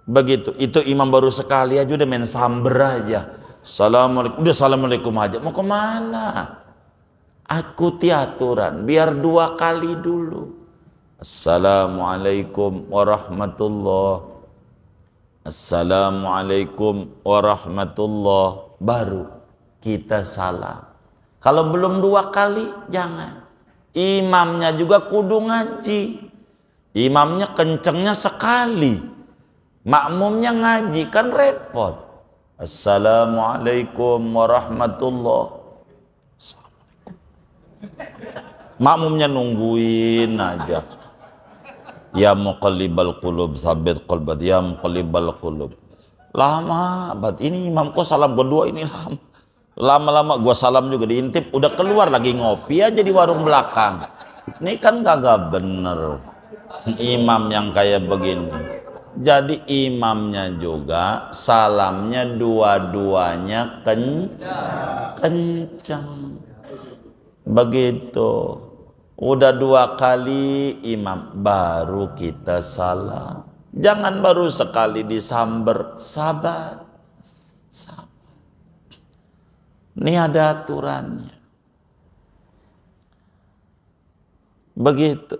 Begitu. Itu imam baru sekali aja udah main samber aja. Assalamualaikum. Udah assalamualaikum aja. Mau kemana? Ikuti aturan. Biar 2 kali dulu. Assalamualaikum warahmatullah. Assalamualaikum warahmatullah. Baru kita salam. Kalau belum 2 kali jangan. Imamnya juga kudu ngaji. Imamnya kencengnya sekali. Makmumnya ngaji kan repot. Assalamualaikum warahmatullah. Makmumnya nungguin aja. Ya muqallibal qulub tsabbit qalbi, ya muqallibal qulub. Lama banget ini imam kok salam kedua ini lama. Lama-lama gua salam juga diintip, udah keluar lagi ngopi aja di warung belakang. Ini kan kagak bener. Imam yang kayak begini. Jadi imamnya juga salamnya dua-duanya kencang. Begitu. Udah 2 kali imam baru kita salam. Jangan baru sekali disamber. Sabar. Ini ada aturannya. Begitu.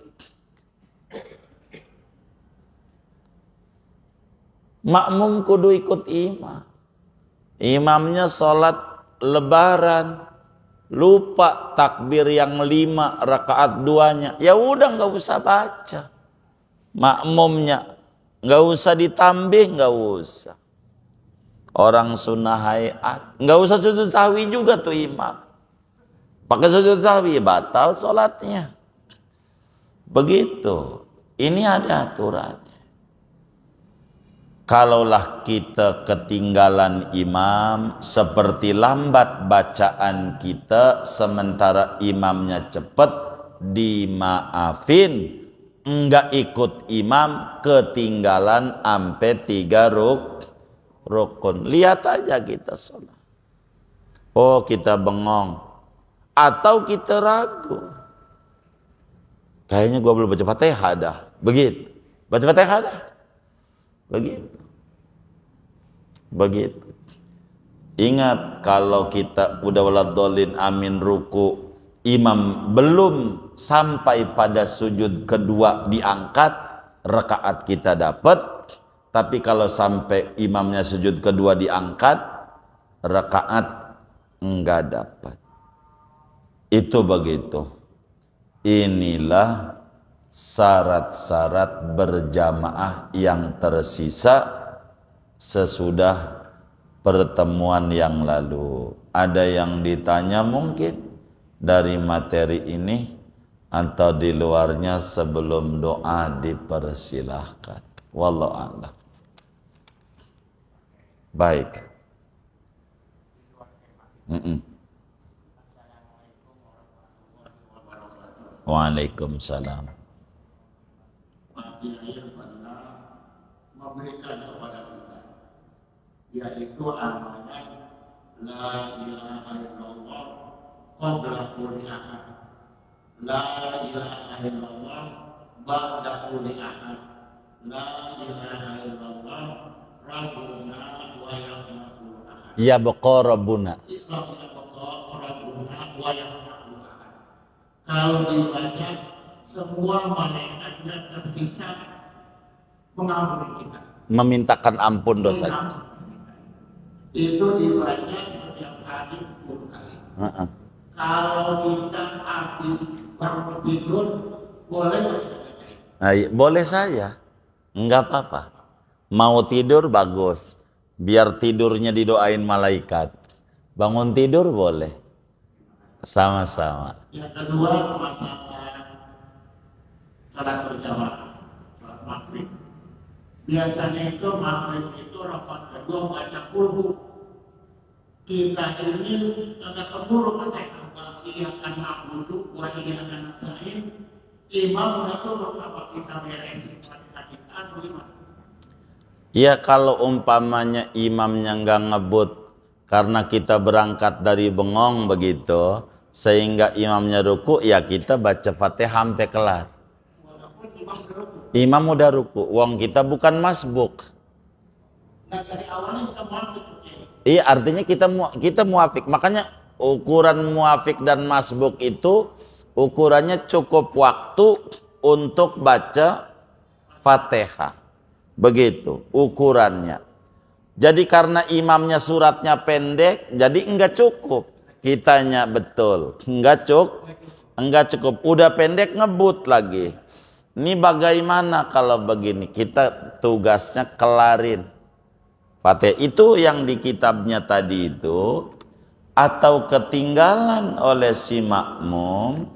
Makmum kudu ikut imam. Imamnya sholat lebaran, lupa takbir yang 5 rakaat 2-nya. Ya udah nggak usah baca. Makmumnya nggak usah ditambih, nggak usah. Orang sunnah hayat, nggak usah sujud sahwi juga tuh imam. Pakai sujud sahwi batal sholatnya. Begitu. Ini ada aturannya. Kalaulah kita ketinggalan imam, seperti lambat bacaan kita sementara imamnya cepat, dimaafin. Enggak ikut imam, ketinggalan ampe 3 rukun. Lihat aja kita sholat. Oh, kita bengong. Atau kita ragu. Kayaknya gua belum baca Fatihah dah. Begitu. Baca Fatihah dah. Begitu. Ingat, kalau kita udah waladhdallin amin ruku, imam belum sampai pada sujud kedua diangkat, rakaat kita dapat. Tapi kalau sampai imamnya sujud kedua diangkat, rakaat enggak dapat. Itu begitu. Inilah syarat-syarat berjamaah yang tersisa sesudah pertemuan yang lalu. Ada yang ditanya mungkin dari materi ini atau di luarnya, sebelum doa dipersilahkan. Wallahu a'lam. Baik. Waalaikumsalam. Yang pernah memberikan kepada kita, yaitu amanat la ilaha illallah qabla kulli ahad, la ilaha illallah ba'da kulli ahad, la ilaha illallah rabbuna wa yahmatul ahad. Ya baqa rabbuna. Kalau dibaca, semua malaikatnya terpisah mengampuni kita, memintakan ampun dosa. Itu dibaca setiap hari 10 kali. Kalau kita habis bangun tidur, boleh nggak? Boleh saja, enggak apa-apa. Mau tidur bagus, biar tidurnya didoain malaikat. Bangun tidur boleh. Sama-sama. Yang kedua, masalah salat berjamaah, salat maghrib. Biasanya itu maghrib itu rakaat kedua baca kulhu. Kita ini agak keburu Fatihah, iya kan na'budu wa iya kan nasta'in. Imam udah turun, apa kita beresin Fatihah kita atau gimana? Ya, kalau umpamanya imamnya enggak ngebut karena kita berangkat dari bengong begitu, sehingga imamnya ruku, ya kita baca Fatihah sampai kelar. Imam udah ruku, wong kita bukan masbuk. Nah, dari awalnya kita muafik. Iya, artinya kita muafik. Makanya ukuran muafik dan masbuk itu ukurannya cukup waktu untuk baca Fatihah. Begitu ukurannya. Jadi karena imamnya suratnya pendek, jadi enggak cukup. Kitanya betul, enggak cukup. Udah pendek ngebut lagi. Ini bagaimana kalau begini? Kita tugasnya kelarin Fatihah itu yang di kitabnya tadi itu, atau ketinggalan oleh si makmum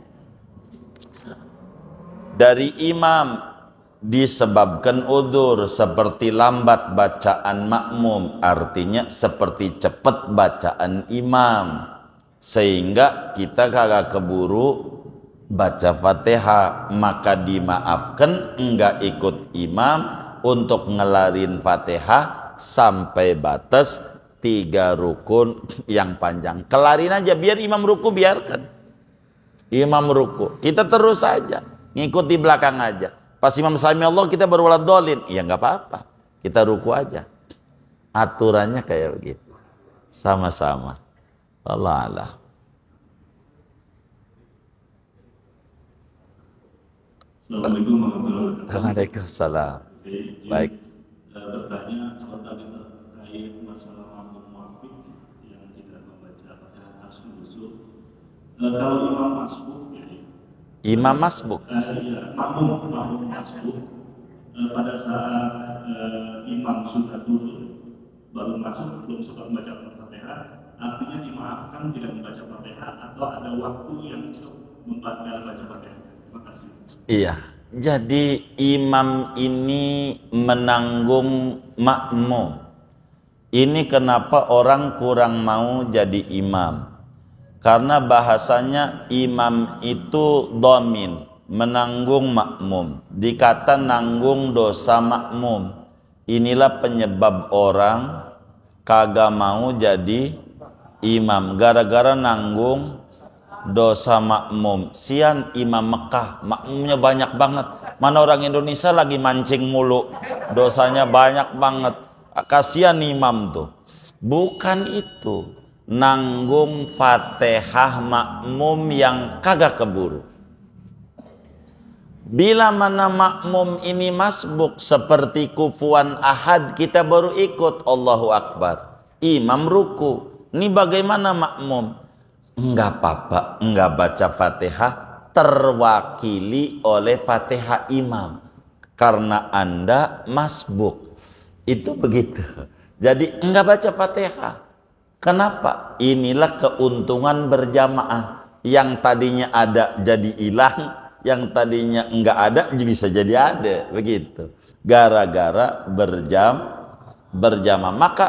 dari imam disebabkan udzur seperti lambat bacaan makmum, artinya seperti cepat bacaan imam, sehingga kita kagak keburu baca Fatihah, maka dimaafkan enggak ikut imam untuk ngelarin Fatihah sampai batas 3 rukun yang panjang. Kelarin aja, biar imam ruku, biarkan imam ruku, kita terus aja ngikut di belakang aja. Pas imam sami Allah kita baru waladhdallin, ya nggak apa-apa, kita ruku aja. Aturannya kayak begitu, sama-sama. Allah Allah. Assalamualaikum warahmatullahi wabarakatuh. Waalaikumsalam. Baik. Bertanya kalau tadi terkait masalah makmum muafik yang tidak membaca Fatihah harus menyusul. Kalau imam masbuk, Imam masbuk. Makmum masbuk pada saat imam sudah turun baru masuk belum sempat membaca Fatihah, artinya dimaafkan tidak membaca Fatihah atau ada waktu yang untuk membaca Fatihah. Terima kasih. Iya. Jadi imam ini menanggung makmum. Ini kenapa orang kurang mau jadi imam. Karena bahasanya imam itu dhamin, menanggung makmum. Dikata nanggung dosa makmum. Inilah penyebab orang kagak mau jadi imam. Gara-gara nanggung dosa makmum. Sian imam Mekah, makmumnya banyak banget. Mana orang Indonesia lagi mancing mulu, dosanya banyak banget. Kasihan imam tuh. Bukan itu, nanggung Fatihah makmum yang kagak keburu. Bila mana makmum ini masbuk seperti kufuan ahad, kita baru ikut Allahu Akbar, imam ruku. Ini bagaimana makmum? Enggak apa-apa, enggak baca Fatihah, terwakili oleh Fatihah imam. Karena Anda masbuk. Itu begitu. Jadi enggak baca Fatihah. Kenapa? Inilah keuntungan berjamaah. Yang tadinya ada jadi hilang, yang tadinya enggak ada bisa jadi ada. Begitu. Gara-gara berjamaah. Maka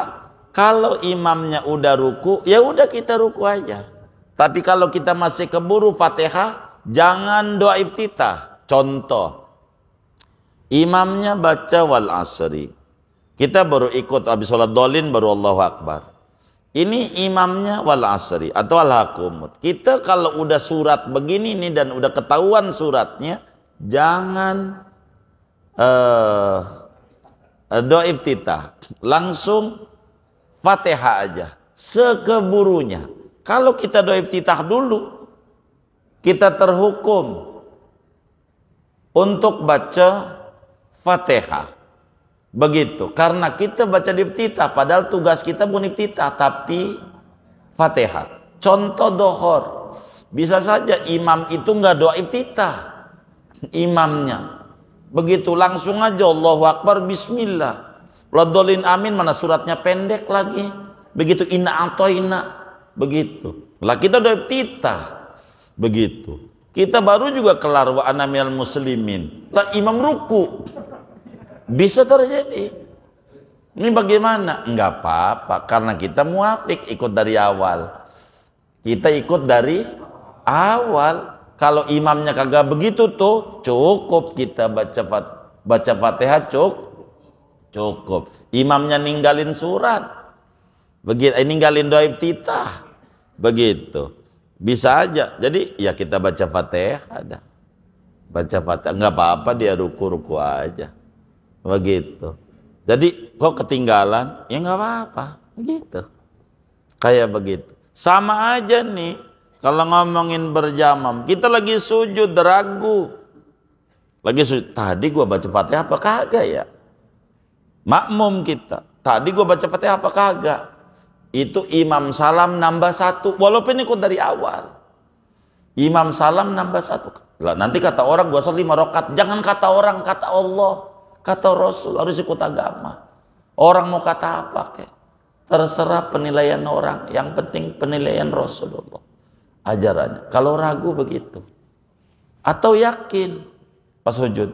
kalau imamnya udah ruku, ya udah kita ruku aja. Tapi kalau kita masih keburu Fatihah, jangan doa iftitah. Contoh, imamnya baca wal asri. Kita baru ikut habis sholat dolin baru Allahu Akbar. Ini imamnya wal asri atau al-hakumut. Kita kalau udah surat begini nih dan udah ketahuan suratnya, jangan doa iftitah. Langsung Fatihah aja. Sekeburunya. Kalau kita doa iftitah dulu, kita terhukum untuk baca Fatihah. Begitu. Karena kita baca di iftitah, padahal tugas kita bukan iftitah, tapi Fatihah. Contoh dohor. Bisa saja imam itu nggak doa iftitah. Imamnya. Begitu langsung aja Allahu Akbar, Bismillah. Ladolin amin, mana suratnya pendek lagi. Begitu inna atoina. Begitu. Lah kita doa iftitah. Begitu. Kita baru juga kelar wa ana minal muslimin. Lah imam ruku. Bisa terjadi. Ini bagaimana? Enggak apa-apa karena kita muafik ikut dari awal. Kita ikut dari awal. Kalau imamnya kagak begitu tuh, cukup kita baca Fatihah cukup. Imamnya ninggalin surat. Begitu, ninggalin doa iftitah. Begitu. Bisa aja. Jadi ya kita baca Fatihah ada. Baca Fatihah enggak apa-apa, dia ruku-ruku aja. Begitu. Jadi kok ketinggalan? Ya enggak apa-apa. Begitu. Kayak begitu. Sama aja nih kalau ngomongin berjamaah. Kita lagi sujud ragu. Lagi sujud. Tadi gua baca Fatihah apa kagak ya? Makmum kita. Tadi gua baca Fatihah apa kagak? Itu imam salam nambah 1 walaupun ikut dari awal. Imam salam nambah 1. Lah nanti kata orang gua sholat 5 rakaat. Jangan kata orang, kata Allah, kata Rasul, harus ikut agama. Orang mau kata apa kek? Terserah penilaian orang, yang penting penilaian Rasulullah. Ajarannya. Kalau ragu begitu. Atau yakin pas sujud.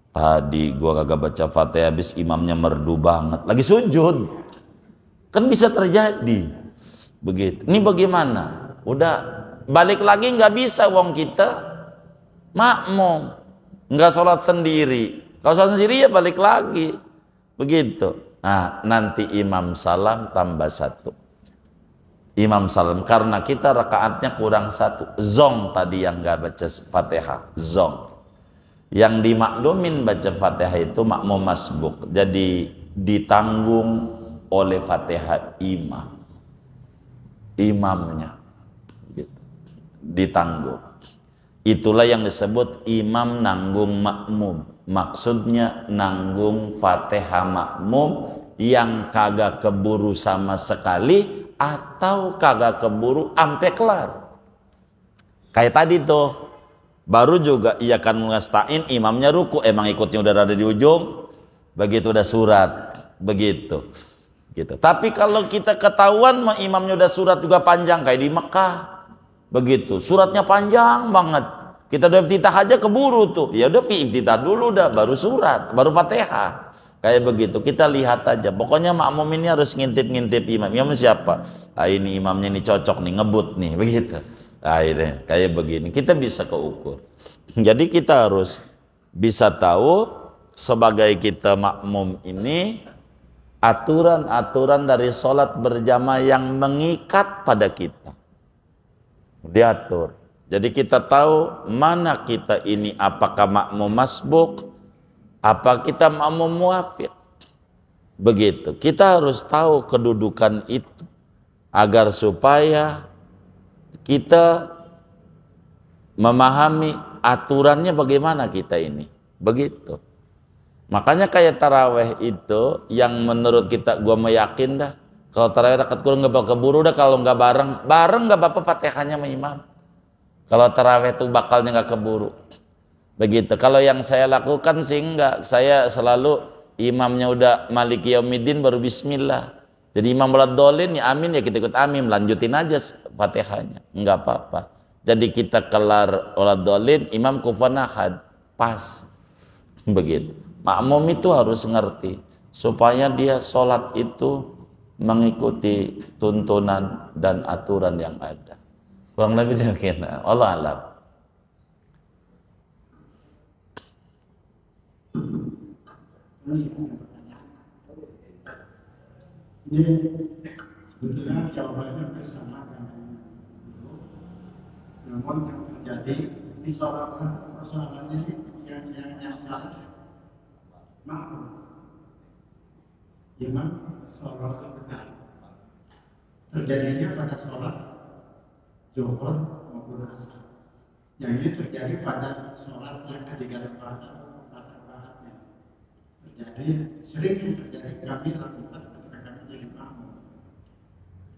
Tadi gua kagak baca Fatihah habis imamnya merdu banget. Lagi sujud. Kan bisa terjadi. Begitu. Ini bagaimana? Udah balik lagi nggak bisa wong kita makmum. Nggak sholat sendiri. Kalau sholat sendiri ya balik lagi. Begitu. Nah nanti imam salam tambah 1. Imam salam. Karena kita rakaatnya kurang 1. Zong tadi yang nggak baca Fatihah. Zong. Yang dimaklumin baca Fatihah itu makmum masbuk. Jadi ditanggung oleh Fatihah imamnya gitu. Ditanggung. Itulah yang disebut imam nanggung makmum. Maksudnya nanggung Fatihah makmum yang kagak keburu sama sekali atau kagak keburu ampe kelar. Kayak tadi tuh baru juga ia kan ngestain imamnya ruku, emang ikutnya udah ada di ujung, begitu udah surat, begitu. Gitu. Tapi kalau kita ketahuan imamnya udah surat juga panjang kayak di Mekah, begitu suratnya panjang banget, Kita udah iftitah aja keburu tuh. Ya udah iftitah dulu dah, baru surat, baru Fatihah. Kayak begitu. Kita lihat aja. Pokoknya makmum ini harus ngintip-ngintip imam. Imam siapa? Ah, ini imamnya nih cocok nih, ngebut nih, begitu. Ah, ini kayak begini. Kita bisa keukur. Jadi kita harus bisa tahu sebagai kita makmum ini aturan-aturan dari sholat berjamaah yang mengikat pada kita. Diatur. Jadi kita tahu mana kita ini, apakah makmum masbuk, apa kita makmum muwafiq. Begitu. Kita harus tahu kedudukan itu agar supaya kita memahami aturannya bagaimana kita ini. Begitu. Makanya kayak taraweh itu yang menurut kita, gua meyakin dah, kalau taraweh rakaat kurang nggak bakal keburu dah, kalau nggak bareng nggak apa-apa Fatihahnya sama imam. Kalau taraweh itu bakalnya nggak keburu. Begitu. Kalau yang saya lakukan sih enggak, saya selalu imamnya udah Maliki Yaumiddin baru bismillah. Jadi imam waladhdallin ya amin, ya kita ikut amin, lanjutin aja Fatihahnya, enggak apa-apa. Jadi kita kelar waladhdallin, imam kufuwan ahad, pas. Begitu. Makmum itu harus ngerti supaya dia sholat itu mengikuti tuntunan dan aturan yang ada. Kurang lebih demikian. Allah alam. Ini sebetulnya jawabannya bersama dengan dulu, namun yang terjadi di persoalannya yang salah. Maaf, imam sholat benar terjadinya pada sholat zuhur maupun asar. Yang ini terjadi pada sholat yang ketiga rakaat atau empat rakaatnya. Terjadi sering terjadi kami lakukan ketika kami jadi makmum.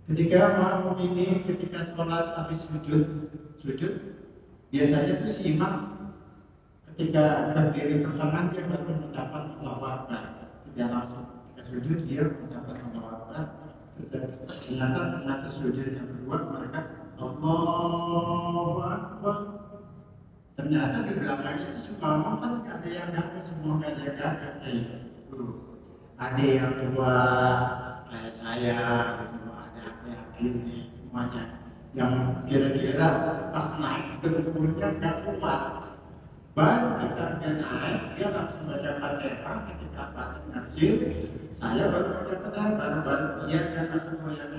Ketika makmum ini ketika sholat habis sujud biasanya itu si imam ketika berdiri bersamaan dia baru mengucapkan Allahu Akbar. Tidak langsung ketika sujud dia mengucapkan Allahu Akbar. Ternyata sujud yang kedua mereka Allahu Akbar. Ternyata di belakangnya itu semua kan ada yang gak, semua gak ada ada yang tua kayak saya gitu, ada yang ini semuanya yang kira-kira pas naik dengkulnya gak kuat. Baru kita naik, dia langsung baca Fatihah. Ketika Fatihah ngasih, saya baru baca Fatihah, baru dia yang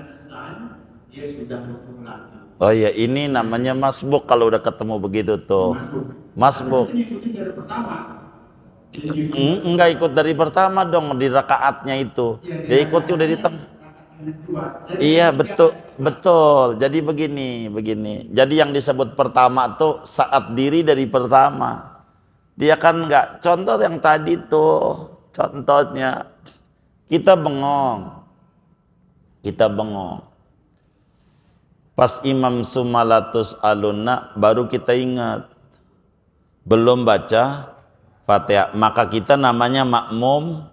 selesai, dia sudah bertemu lagi. Oh iya, ini namanya masbuk kalau udah ketemu begitu tuh. Masbuk. Ini ikuti dari pertama. Enggak ikut dari pertama dong, di rakaatnya itu. Dia ikuti udah di tengah. Iya betul. Jadi begini. Jadi yang disebut pertama tuh saat diri dari pertama. Dia kan enggak. Contoh yang tadi tuh, contohnya kita bengong. Pas imam sumalatus alunna baru kita ingat belum baca Fatihah, maka kita namanya makmum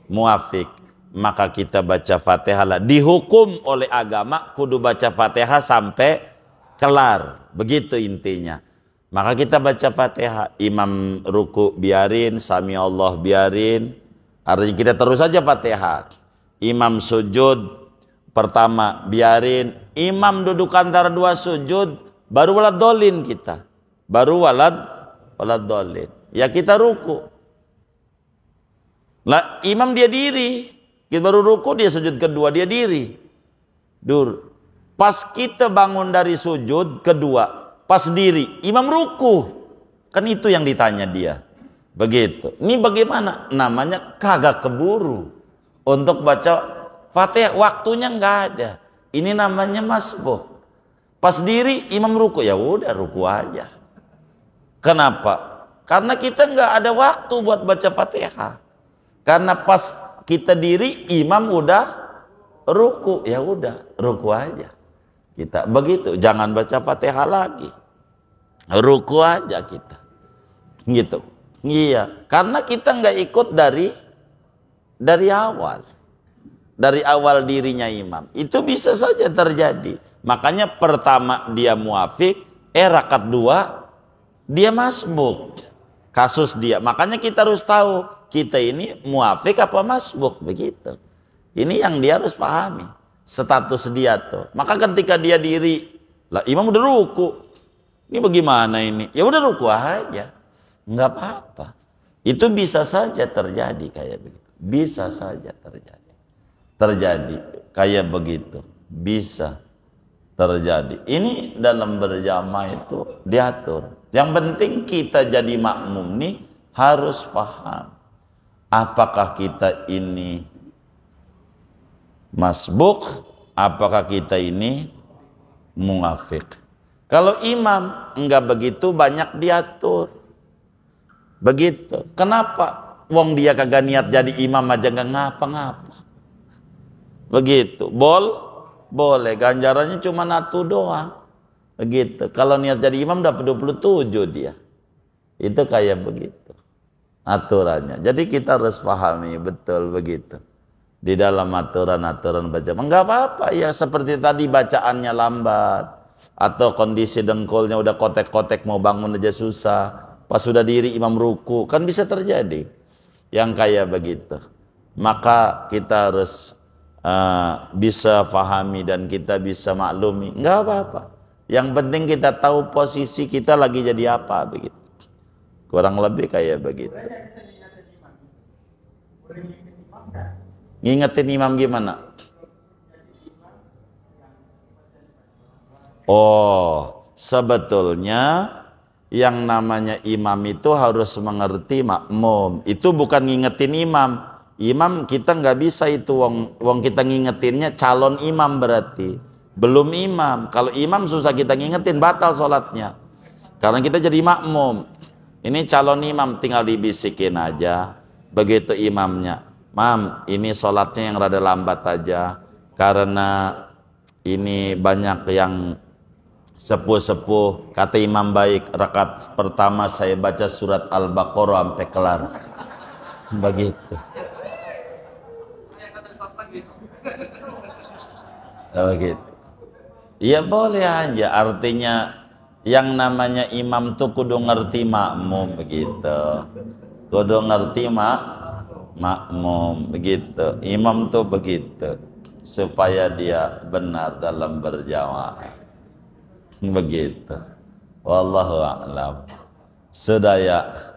muwafiq. Maka kita baca Fatihah lah. Dihukum oleh agama kudu baca Fatihah sampai kelar. Begitu intinya. Maka kita baca Fatihah. Imam ruku biarin, sami Allah biarin. Artinya kita terus saja Fatihah. Imam sujud pertama biarin. Imam duduk antara dua sujud baru waladhdallin kita. Baru waladhdallin. Ya kita ruku. Lah imam dia diri. Kita baru ruku, dia sujud kedua, dia diri. Pas kita bangun dari sujud kedua, pas diri, imam ruku. Kan itu yang ditanya dia. Begitu. Ini bagaimana? Namanya kagak keburu. Untuk baca Fatihah, waktunya nggak ada. Ini namanya masbuk. Pas diri, imam ruku. Ya udah, ruku aja. Kenapa? Karena kita nggak ada waktu buat baca Fatihah. Karena pas kita diri, imam udah ruku, ya udah ruku aja. Kita begitu, jangan baca Fatihah lagi, ruku aja kita, gitu. Iya, karena kita nggak ikut dari awal dirinya imam. Itu bisa saja terjadi. Makanya pertama dia muwafiq, rakaat 2 dia masbuk. Kasus dia. Makanya kita harus tahu kita ini muafik apa masbuk, begitu. Ini yang dia harus pahami. Status dia tuh. Maka ketika dia diri, lah imam udah ruku. Ini bagaimana ini? Ya udah ruku aja. Enggak apa-apa. Itu bisa saja terjadi kayak begitu. Bisa saja terjadi. Terjadi kayak begitu. Bisa terjadi. Ini dalam berjamaah itu diatur. Yang penting kita jadi makmum nih harus paham. Apakah kita ini masbuk? Apakah kita ini muafik? Kalau imam enggak begitu banyak diatur. Begitu. Kenapa? Wong dia kagak niat jadi imam aja enggak ngapa-ngapa. Begitu. Boleh. Ganjarannya cuma 1 doang. Begitu. Kalau niat jadi imam dapat 27 dia. Itu kayak begitu aturannya. Jadi kita harus pahami betul begitu. Di dalam aturan-aturan bacaan. Enggak apa-apa ya, seperti tadi bacaannya lambat atau kondisi dengkulnya udah kotek-kotek mau bangun aja susah. Pas sudah diri imam ruku, kan bisa terjadi yang kayak begitu. Maka kita harus bisa pahami dan kita bisa maklumi. Enggak apa-apa. Yang penting kita tahu posisi kita lagi jadi apa begitu. Kurang lebih kayak begitu. Ngingetin imam gimana? Oh, sebetulnya yang namanya imam itu harus mengerti makmum. Itu bukan ngingetin imam. Imam kita nggak bisa itu. Wong kita ngingetinnya calon imam berarti. Belum imam. Kalau imam susah kita ngingetin, batal sholatnya. Karena kita jadi makmum. Ini calon imam, tinggal dibisikin aja. Begitu imamnya, mam, ini sholatnya yang rada lambat aja. Karena ini banyak yang sepuh-sepuh. Kata imam baik, rakaat pertama saya baca surat Al-Baqarah sampai kelar. Begitu. Begitu. Ya boleh aja, artinya yang namanya imam tuh kudu ngerti makmum begitu. Kudu ngerti makmum begitu. Imam tuh begitu supaya dia benar dalam berjamaah. Begitu. Wallahu a'lam. Sudah ya.